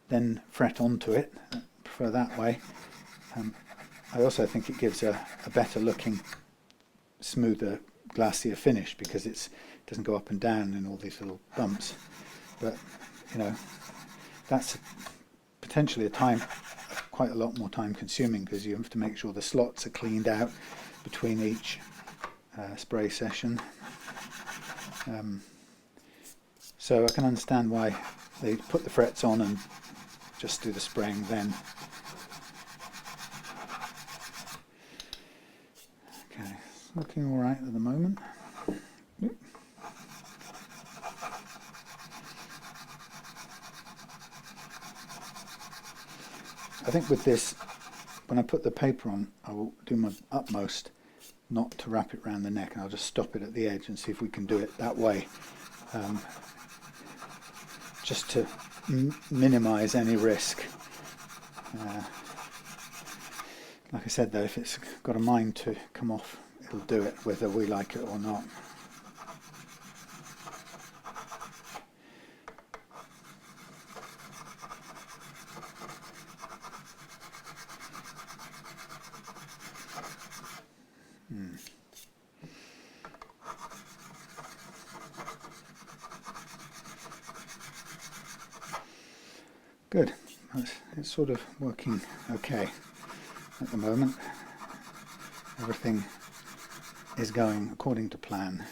then fret onto it. I prefer that way. I also think it gives a better looking, smoother, glassier finish because it doesn't go up and down in all these little bumps. But you know, that's potentially quite a lot more time consuming, because you have to make sure the slots are cleaned out between each spray session. So I can understand why they put the frets on and just do the spraying then. Okay, it's looking all right at the moment. I think with this, when I put the paper on, I will do my utmost not to wrap it around the neck, and I'll just stop it at the edge and see if we can do it that way, just to minimise any risk. Like I said though, if it's got a mind to come off, it'll do it whether we like it or not. Good. It's sort of working okay at the moment. Everything is going according to plan.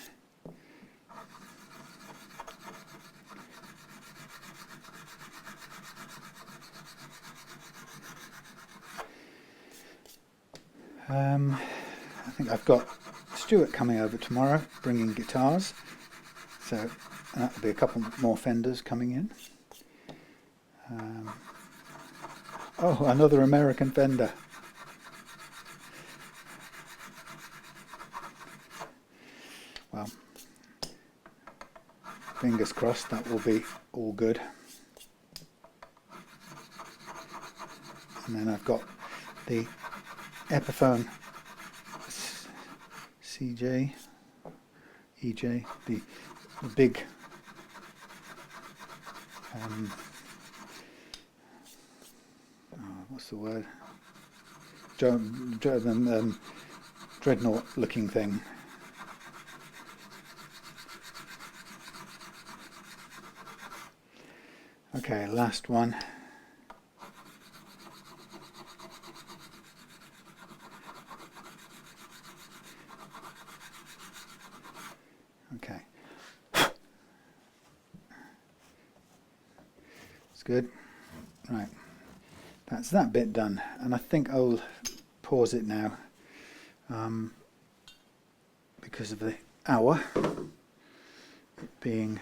I think I've got Stuart coming over tomorrow bringing guitars, so that'll be a couple more Fenders coming in. Oh, another American Fender. Well, fingers crossed that will be all good. And then I've got the Epiphone EJ, the big what's the word? Dreadnought looking thing. Okay, last one. Okay. It's good. Right. That's that bit done, and I think I'll pause it now because of the hour, it being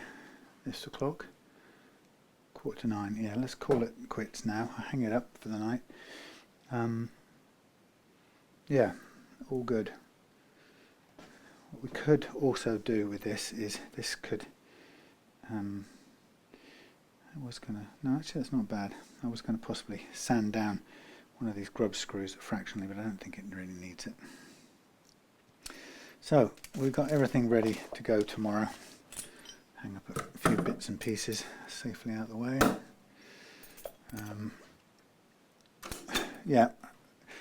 this o'clock, 8:45. Yeah, let's call it quits now. I'll hang it up for the night. Yeah, all good. What we could also do with this is no, actually that's not bad. I was going to possibly sand down one of these grub screws fractionally, but I don't think it really needs it. So we've got everything ready to go tomorrow. Hang up a few bits bits and pieces safely out of the way. Yeah,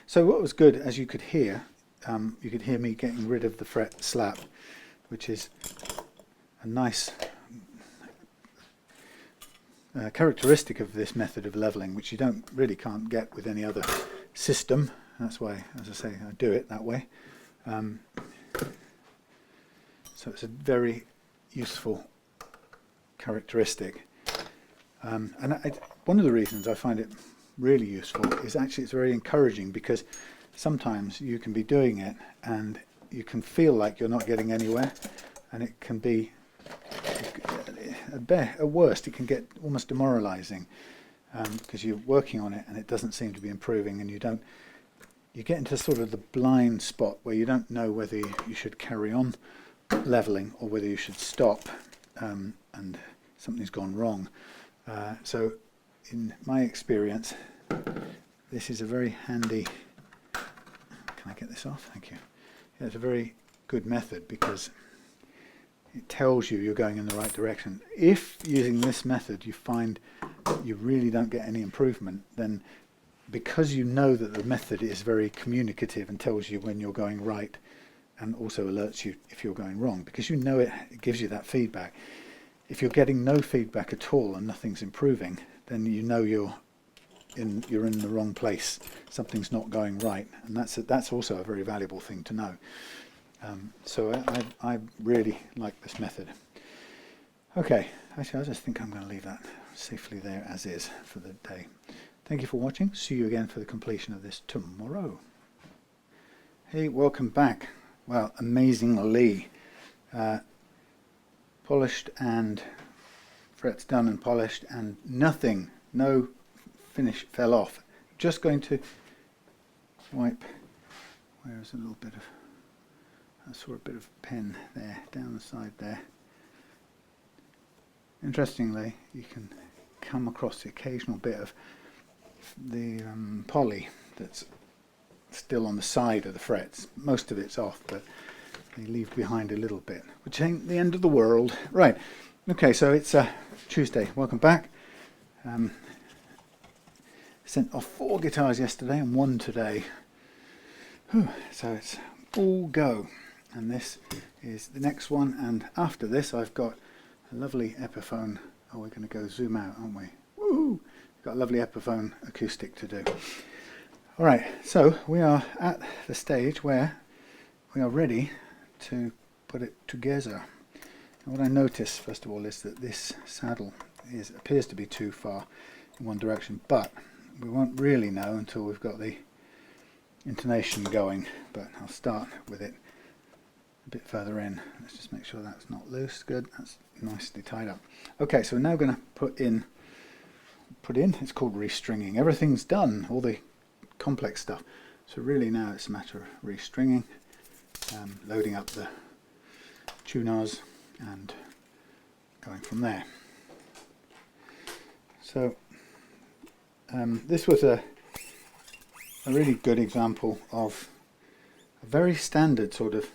so what was good, as you could hear me getting rid of the fret slap, which is a nice characteristic of this method of leveling, which you can't get with any other system. That's why, as I say, I do it that way. So it's a very useful characteristic. And one of the reasons I find it really useful is actually it's very encouraging, because sometimes you can be doing it and you can feel like you're not getting anywhere, and it can be, at worst, it can get almost demoralizing, because you're working on it and it doesn't seem to be improving, and you get into sort of the blind spot where you don't know whether you should carry on leveling or whether you should stop, and something's gone wrong. So in my experience, this is a very handy, can I get this off? Thank you. Yeah, it's a very good method because it tells you you're going in the right direction. If using this method you find you really don't get any improvement, then because you know that the method is very communicative and tells you when you're going right, and also alerts you if you're going wrong, because you know it gives you that feedback. If you're getting no feedback at all and nothing's improving, then you know you're in the wrong place. Something's not going right, and that's also a very valuable thing to know. So I really like this method. Okay, actually I just think I'm going to leave that safely there as is for the day. Thank you for watching. See you again for the completion of this tomorrow. Hey, welcome back. Well, amazingly, polished and frets done and polished, and no finish fell off. Just going to wipe, where's a little bit of, I saw a bit of pen there, down the side there. Interestingly, you can come across the occasional bit of the poly that's still on the side of the frets. Most of it's off, but they leave behind a little bit, which ain't the end of the world. Right, okay, so it's Tuesday. Welcome back. Sent off 4 guitars yesterday and 1 today. Whew, so it's all go. And this is the next one, and after this I've got a lovely Epiphone. Oh, we're going to go zoom out, aren't we? Woo! Got a lovely Epiphone acoustic to do. Alright, so we are at the stage where we are ready to put it together. And what I notice first of all is that this saddle appears to be too far in one direction, but we won't really know until we've got the intonation going. But I'll start with it a bit further in. Let's just make sure that's not loose. Good, that's nicely tied up. Okay, so we're now going to put in, it's called restringing. Everything's done, all the complex stuff. So really now it's a matter of restringing, loading up the tuners and going from there. So this was a really good example of a very standard sort of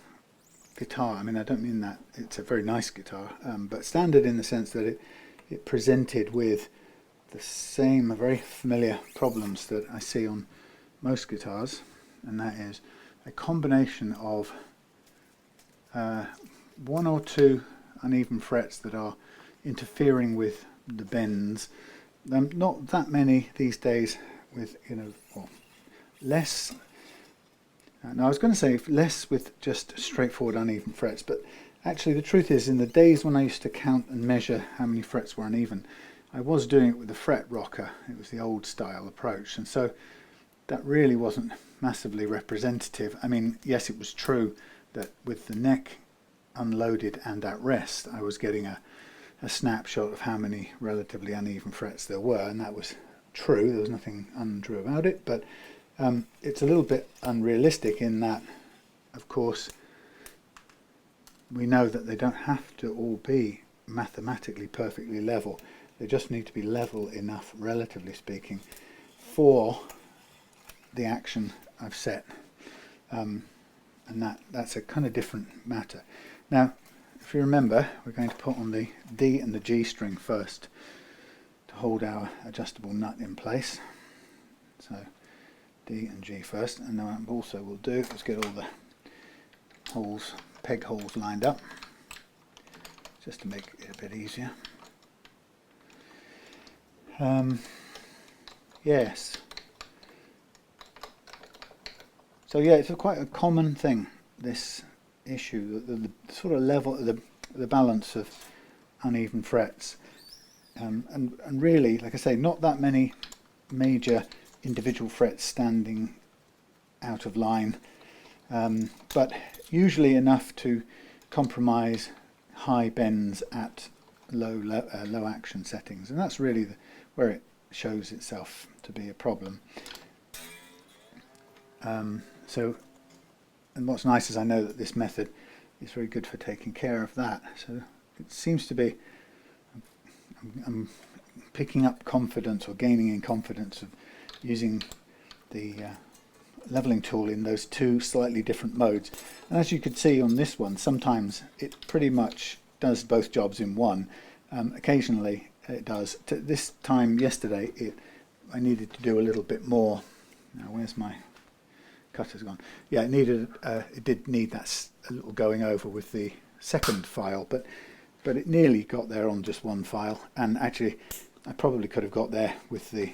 guitar. I mean, I don't mean that it's a very nice guitar, but standard in the sense that it presented with the same very familiar problems that I see on most guitars, and that is a combination of 1 or 2 uneven frets that are interfering with the bends. Not that many these days, with well, less. Now I was going to say less with just straightforward uneven frets, but actually the truth is, in the days when I used to count and measure how many frets were uneven, I was doing it with a fret rocker. It was the old style approach, and so that really wasn't massively representative. I mean, yes, it was true that with the neck unloaded and at rest, I was getting a snapshot of how many relatively uneven frets there were, and that was true. There was nothing untrue about it, but it's a little bit unrealistic in that, of course, we know that they don't have to all be mathematically perfectly level. They just need to be level enough, relatively speaking, for the action I've set, and that's a kind of different matter. Now, if you remember, we're going to put on the D and the G string first to hold our adjustable nut in place. So D and G first, and then also we'll do is get all the holes, peg holes lined up, just to make it a bit easier. Yes. So yeah, it's quite a common thing, this issue, the sort of level, the balance of uneven frets, and really, like I say, not that many major individual frets standing out of line, but usually enough to compromise high bends at low action settings, and that's really where it shows itself to be a problem. And what's nice is I know that this method is very good for taking care of that. So it seems to be, I'm picking up confidence, or gaining in confidence, of using the leveling tool in those two slightly different modes. And as you could see on this one, sometimes it pretty much does both jobs in one. Occasionally it does. This time yesterday I needed to do a little bit more. Now where's my cutter's gone? Yeah, it did need that a little going over with the second file, but it nearly got there on just one file, and actually I probably could have got there with the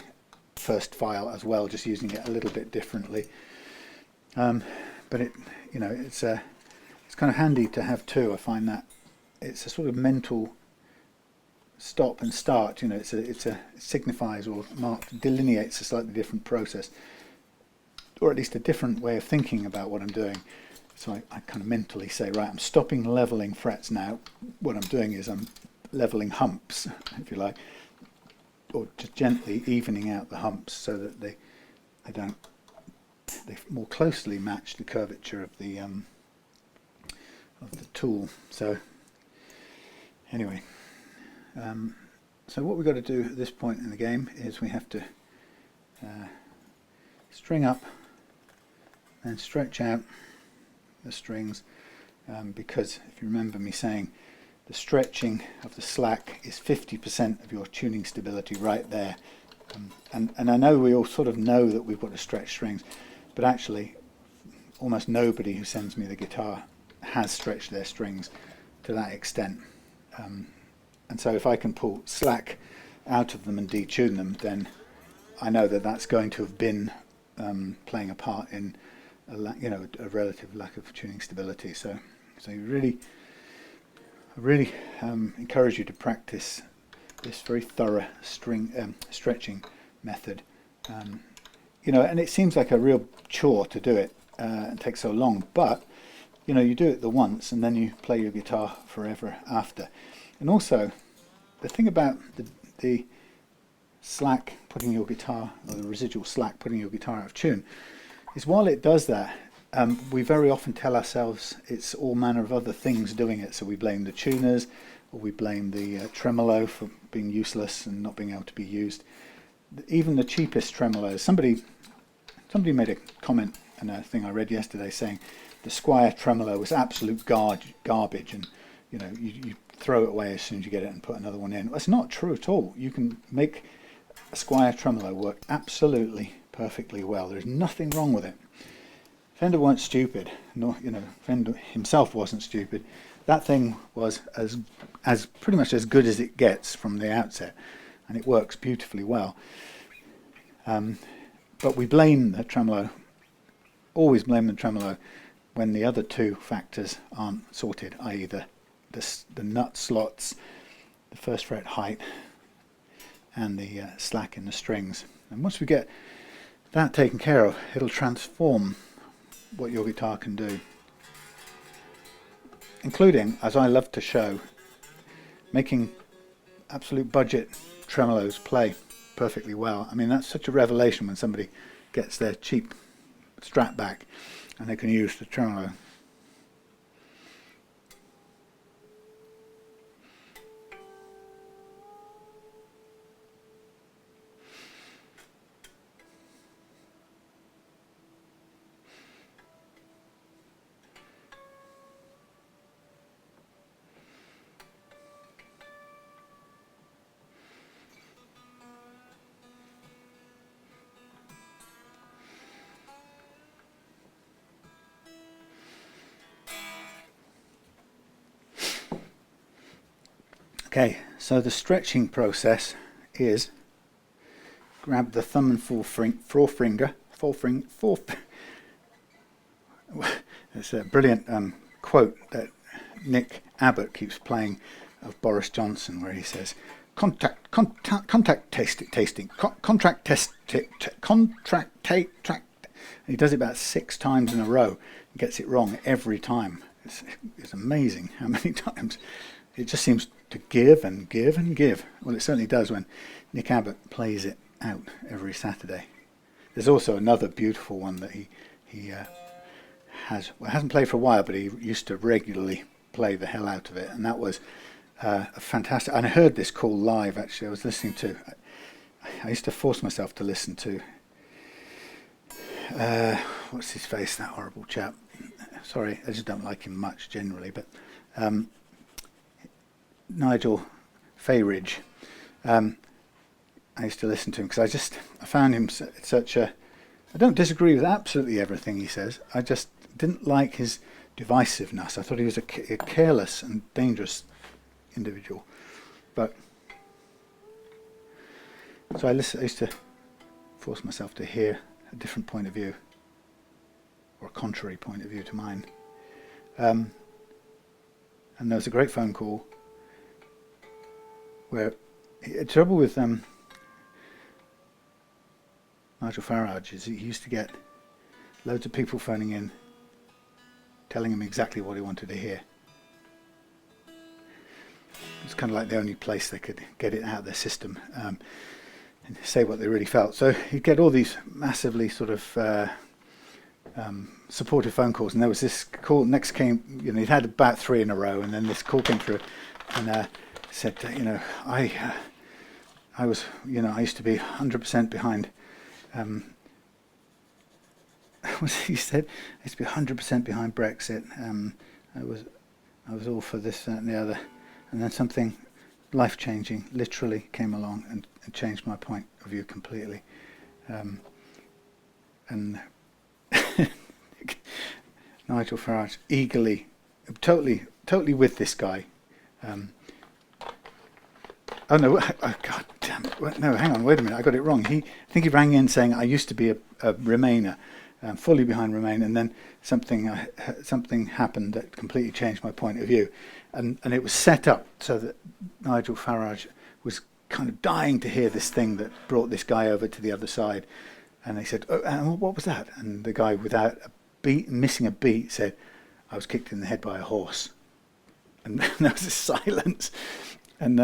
first file as well, just using it a little bit differently. But it's kind of handy to have two. I find that it's a sort of mental stop and start. It signifies or delineates a slightly different process, or at least a different way of thinking about what I'm doing. So I kind of mentally say, right, I'm stopping leveling frets now. What I'm doing is I'm leveling humps, if you like, or just gently evening out the humps so that they more closely match the curvature of the tool. So anyway, so what we've got to do at this point in the game is we have to string up and stretch out the strings, because if you remember me saying, the stretching of the slack is 50% of your tuning stability right there. And I know we all sort of know that we've got to stretch strings, but actually almost nobody who sends me the guitar has stretched their strings to that extent. And so if I can pull slack out of them and detune them, then I know that that's going to have been playing a part in a relative lack of tuning stability. So I really encourage you to practice this very thorough stretching method. And it seems like a real chore to do it, and takes so long, but you do it the once and then you play your guitar forever after. And also the thing about the slack putting your guitar, or the residual slack putting your guitar out of tune, is while it does that, we very often tell ourselves it's all manner of other things doing it. So we blame the tuners, or we blame the tremolo for being useless and not being able to be used. Even the cheapest tremolos. Somebody made a comment in a thing I read yesterday saying the Squier tremolo was absolute garbage, and you throw it away as soon as you get it and put another one in. That's not true at all. You can make a Squier tremolo work absolutely perfectly well. There's nothing wrong with it. Fender weren't stupid, nor Fender himself wasn't stupid. That thing was as pretty much as good as it gets from the outset, and it works beautifully well. But we blame the tremolo, always blame the tremolo, when the other two factors aren't sorted, i.e. the nut slots, the first fret height, and the slack in the strings. And once we get that taken care of, it'll transform what your guitar can do, including, as I love to show, making absolute budget tremolos play perfectly well. I mean, that's such a revelation when somebody gets their cheap Strat back and they can use the tremolo. Okay, so the stretching process is grab the thumb and forefinger. It's a brilliant quote that Nick Abbott keeps playing of Boris Johnson, where he says, contract tasting. He does it about 6 times in a row and gets it wrong every time. It's amazing how many times it just seems to give and give and give. Well, it certainly does when Nick Abbott plays it out every Saturday. There's also another beautiful one that he hasn't played for a while, but he used to regularly play the hell out of it, and that was a fantastic. And I heard this call live. Actually, I was listening to. I used to force myself to listen to. What's his face? That horrible chap. Sorry, I just don't like him much generally, but Nigel Farage. I used to listen to him because I found him such a. I don't disagree with absolutely everything he says. I just didn't like his divisiveness. I thought he was a careless and dangerous individual. But so I used to force myself to hear a different point of view, or a contrary point of view to mine. And there was a great phone call where the trouble with Nigel Farage is he used to get loads of people phoning in telling him exactly what he wanted to hear. It's kind of like the only place they could get it out of their system and say what they really felt. So he'd get all these massively sort of supportive phone calls, and there was this call next came, he'd had about 3 in a row, and then this call came through and said, I was, I used to be 100% behind what he said, I used to be 100% behind Brexit. I was all for this, that and the other, and then something life-changing literally came along and changed my point of view completely. And Nigel Farage eagerly, totally with this guy. Oh no! God damn it! No, hang on. Wait a minute. I got it wrong. I think he rang in saying I used to be a Remainer, fully behind Remain, and then something happened that completely changed my point of view, and it was set up so that Nigel Farage was kind of dying to hear this thing that brought this guy over to the other side, and they said, "Oh, what was that?" And the guy, without missing a beat, said, "I was kicked in the head by a horse," and there was a silence, and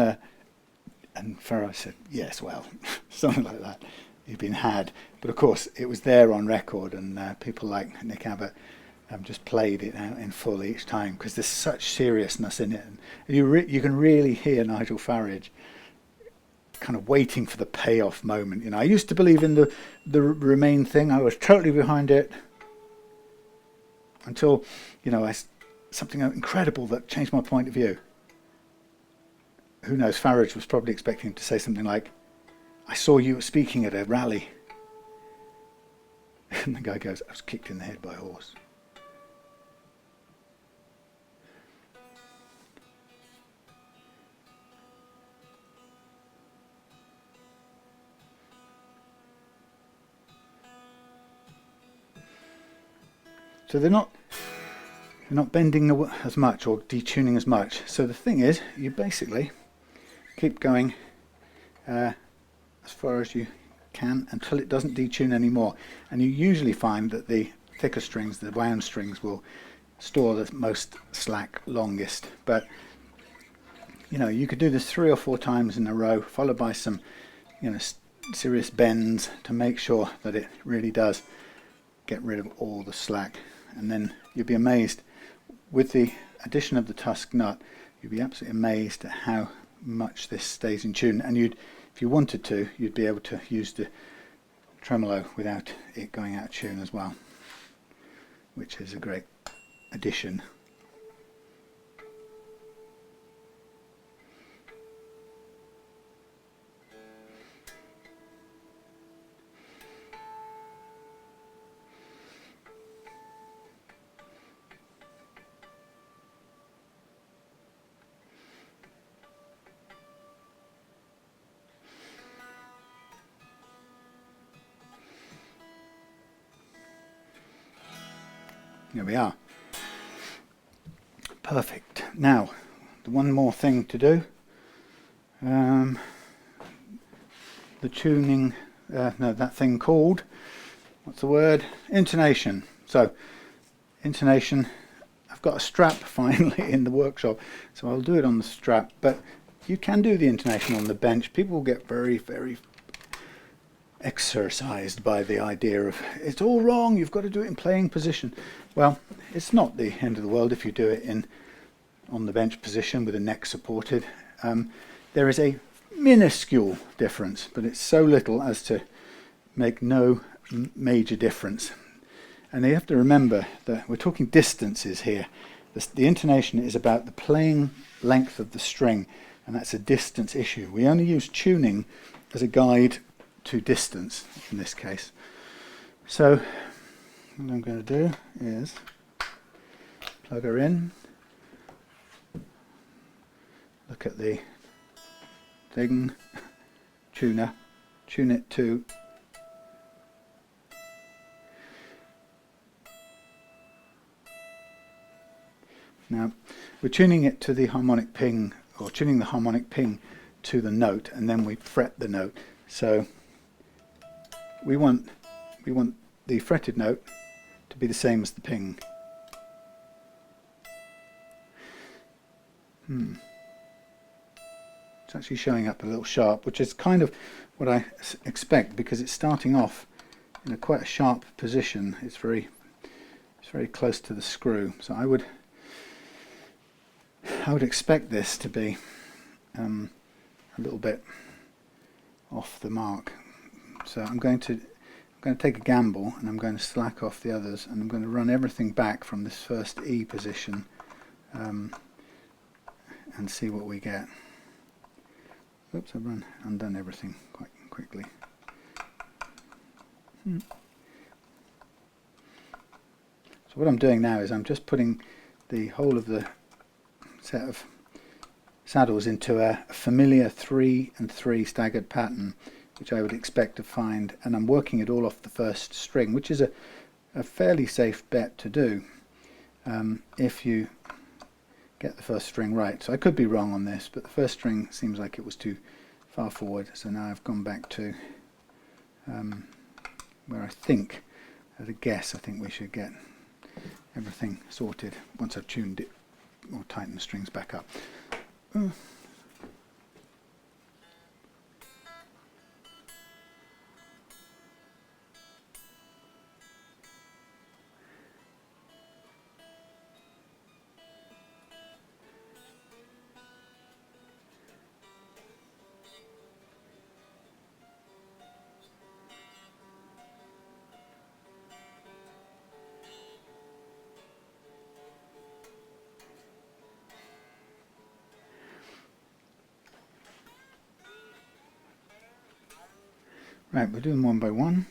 Farage said, "Yes, well," something like that. He'd been had. But of course, it was there on record, and people like Nick Abbott just played it out in full each time, because there's such seriousness in it. And you can really hear Nigel Farage kind of waiting for the payoff moment. I used to believe in the Remain thing. I was totally behind it until, something incredible that changed my point of view. Who knows, Farage was probably expecting him to say something like, "I saw you speaking at a rally." And the guy goes, "I was kicked in the head by a horse." So they're not bending as much or detuning as much. So the thing is, you basically keep going as far as you can until it doesn't detune anymore, and you usually find that the thicker strings, the wound strings, will store the most slack longest. But you could do this 3 or 4 times in a row, followed by some serious bends to make sure that it really does get rid of all the slack. And then you'd be amazed, with the addition of the Tusq nut, you'd be absolutely amazed at how much this stays in tune. And if you wanted to, you'd be able to use the tremolo without it going out of tune as well, which is a great addition. There we are. Perfect. Now, the one more thing to do. The tuning, no, that thing called, what's the word? Intonation. So, intonation, I've got a Strat finally in the workshop, so I'll do it on the Strat, but you can do the intonation on the bench. People get very, very exercised by the idea of, it's all wrong, you've got to do it in playing position. Well, it's not the end of the world if you do it on the bench position with the neck supported. There is a minuscule difference, but it's so little as to make no major difference. And you have to remember that we're talking distances here. The intonation is about the playing length of the string, and that's a distance issue. We only use tuning as a guide to distance in this case. So what I'm going to do is plug her in, look at the thing, tuner, tune it to now we're tuning it to the harmonic ping, or tuning the harmonic ping to the note, and then we fret the note. So we want the fretted note to be the same as the ping. It's actually showing up a little sharp, which is kind of what I expect because it's starting off in a quite a sharp position. It's very close to the screw, so I would expect this to be a little bit off the mark. So I'm going to take a gamble, and I'm going to slack off the others, and I'm going to run everything back from this first E position and see what we get. Oops, I've undone everything quite quickly. So what I'm doing now is I'm just putting the whole of the set of saddles into a familiar 3 and 3 staggered pattern, which I would expect to find, and I'm working it all off the first string, which is a fairly safe bet to do if you get the first string right. So I could be wrong on this, but the first string seems like it was too far forward, so now I've gone back to where I think, at a guess, I think we should get everything sorted once I've tuned it or tightened the strings back up. Right, we're doing one by one.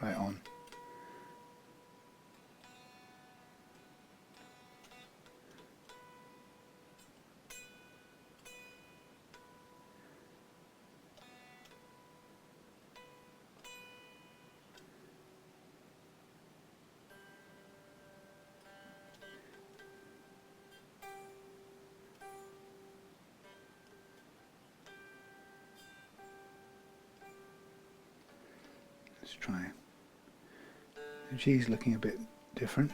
Right on. Let's try. The G's looking a bit different.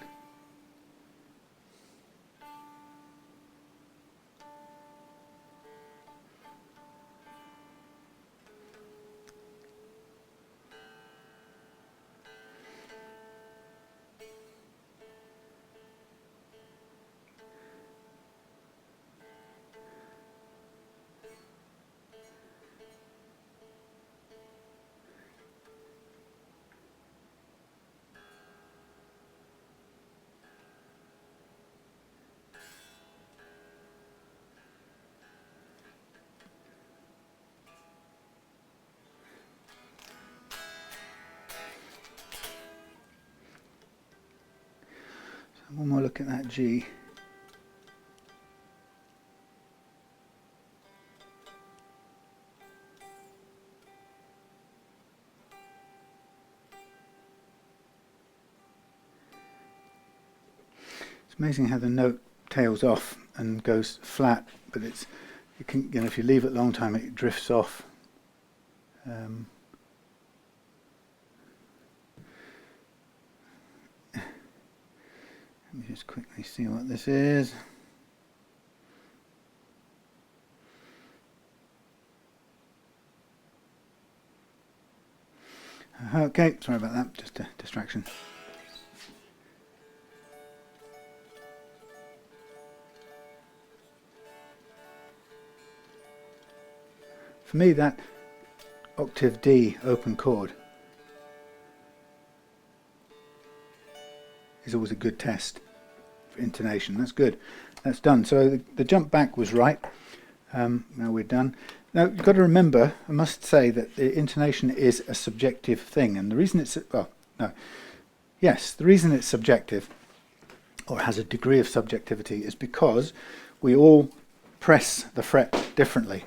One more look at that G. It's amazing how the note tails off and goes flat, but you can, if you leave it a long time, it drifts off. Let me just quickly see what this is. Okay, sorry about that, just a distraction. For me, that octave D open chord is always a good test for intonation. That's good. That's done. So the jump back was right. Now we're done. Now you've got to remember, I must say that the intonation is a subjective thing, and the reason it's the reason it's subjective, or has a degree of subjectivity, is because we all press the fret differently.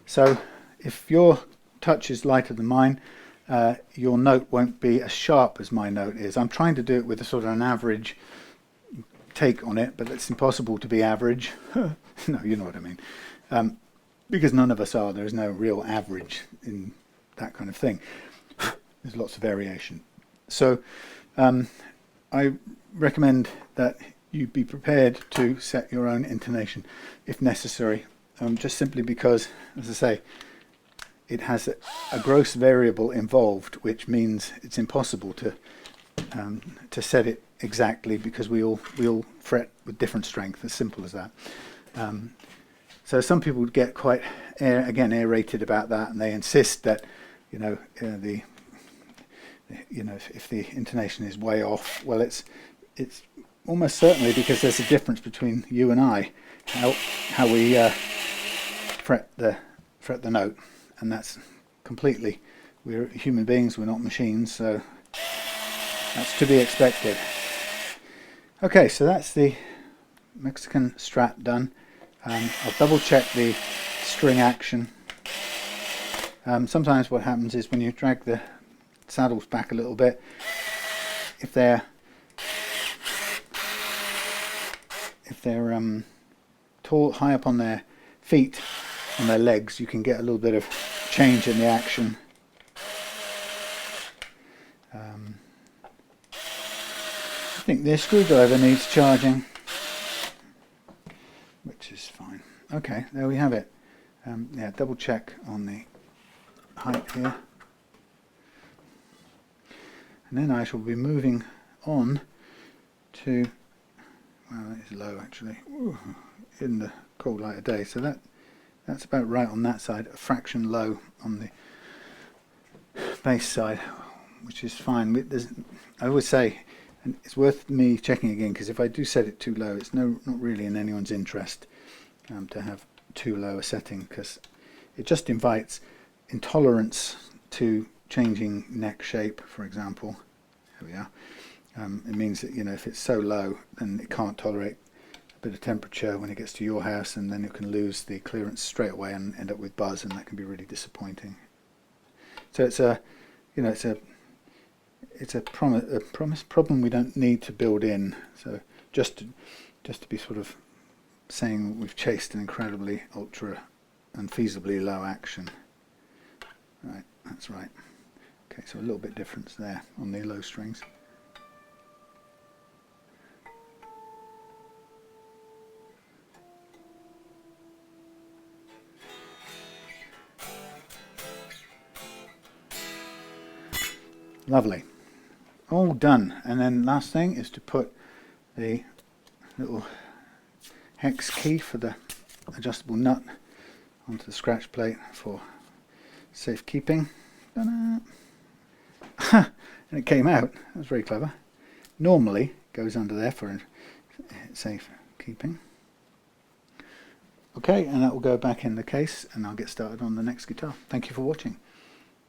So if your touch is lighter than mine, your note won't be as sharp as my note is. I'm trying to do it with a sort of an average take on it, but it's impossible to be average. No, you know what I mean. Because none of us are. There is no real average in that kind of thing. There's lots of variation. So I recommend that you be prepared to set your own intonation if necessary, just simply because, as I say, it has a gross variable involved, which means it's impossible to set it exactly, because we all fret with different strength. As simple as that. So some people get quite aerated about that, and they insist that if the intonation is way off, well, it's almost certainly because there's a difference between you and I, how we fret the note. And that's completely, we're human beings, we're not machines, so that's to be expected. Okay, so that's the Mexican Strat done. I'll double check the string action. Sometimes what happens is when you drag the saddles back a little bit, if they're tall, high up on their feet, on their legs, you can get a little bit of change in the action. I think the screwdriver needs charging, which is fine. Okay, there we have it. Yeah, double check on the height here. And then I shall be moving on to, well, that is low actually, in the cold light of day, so that's about right on that side, a fraction low on the bass side, which is fine. I always say, and it's worth me checking again, because if I do set it too low, it's not really in anyone's interest to have too low a setting, because it just invites intolerance to changing neck shape, for example. There we are. It means that, if it's so low, then it can't tolerate a bit of temperature when it gets to your house, and then it can lose the clearance straight away and end up with buzz, and that can be really disappointing. So it's a problem we don't need to build in. So just to be sort of saying we've chased an incredibly ultra and feasibly low action. Right, that's right. Okay, so a little bit difference there on the low strings. Lovely. All done. And then last thing is to put the little hex key for the adjustable nut onto the scratch plate for safekeeping. And it came out. That was very clever. Normally it goes under there for safekeeping. Okay, and that will go back in the case, and I'll get started on the next guitar. Thank you for watching.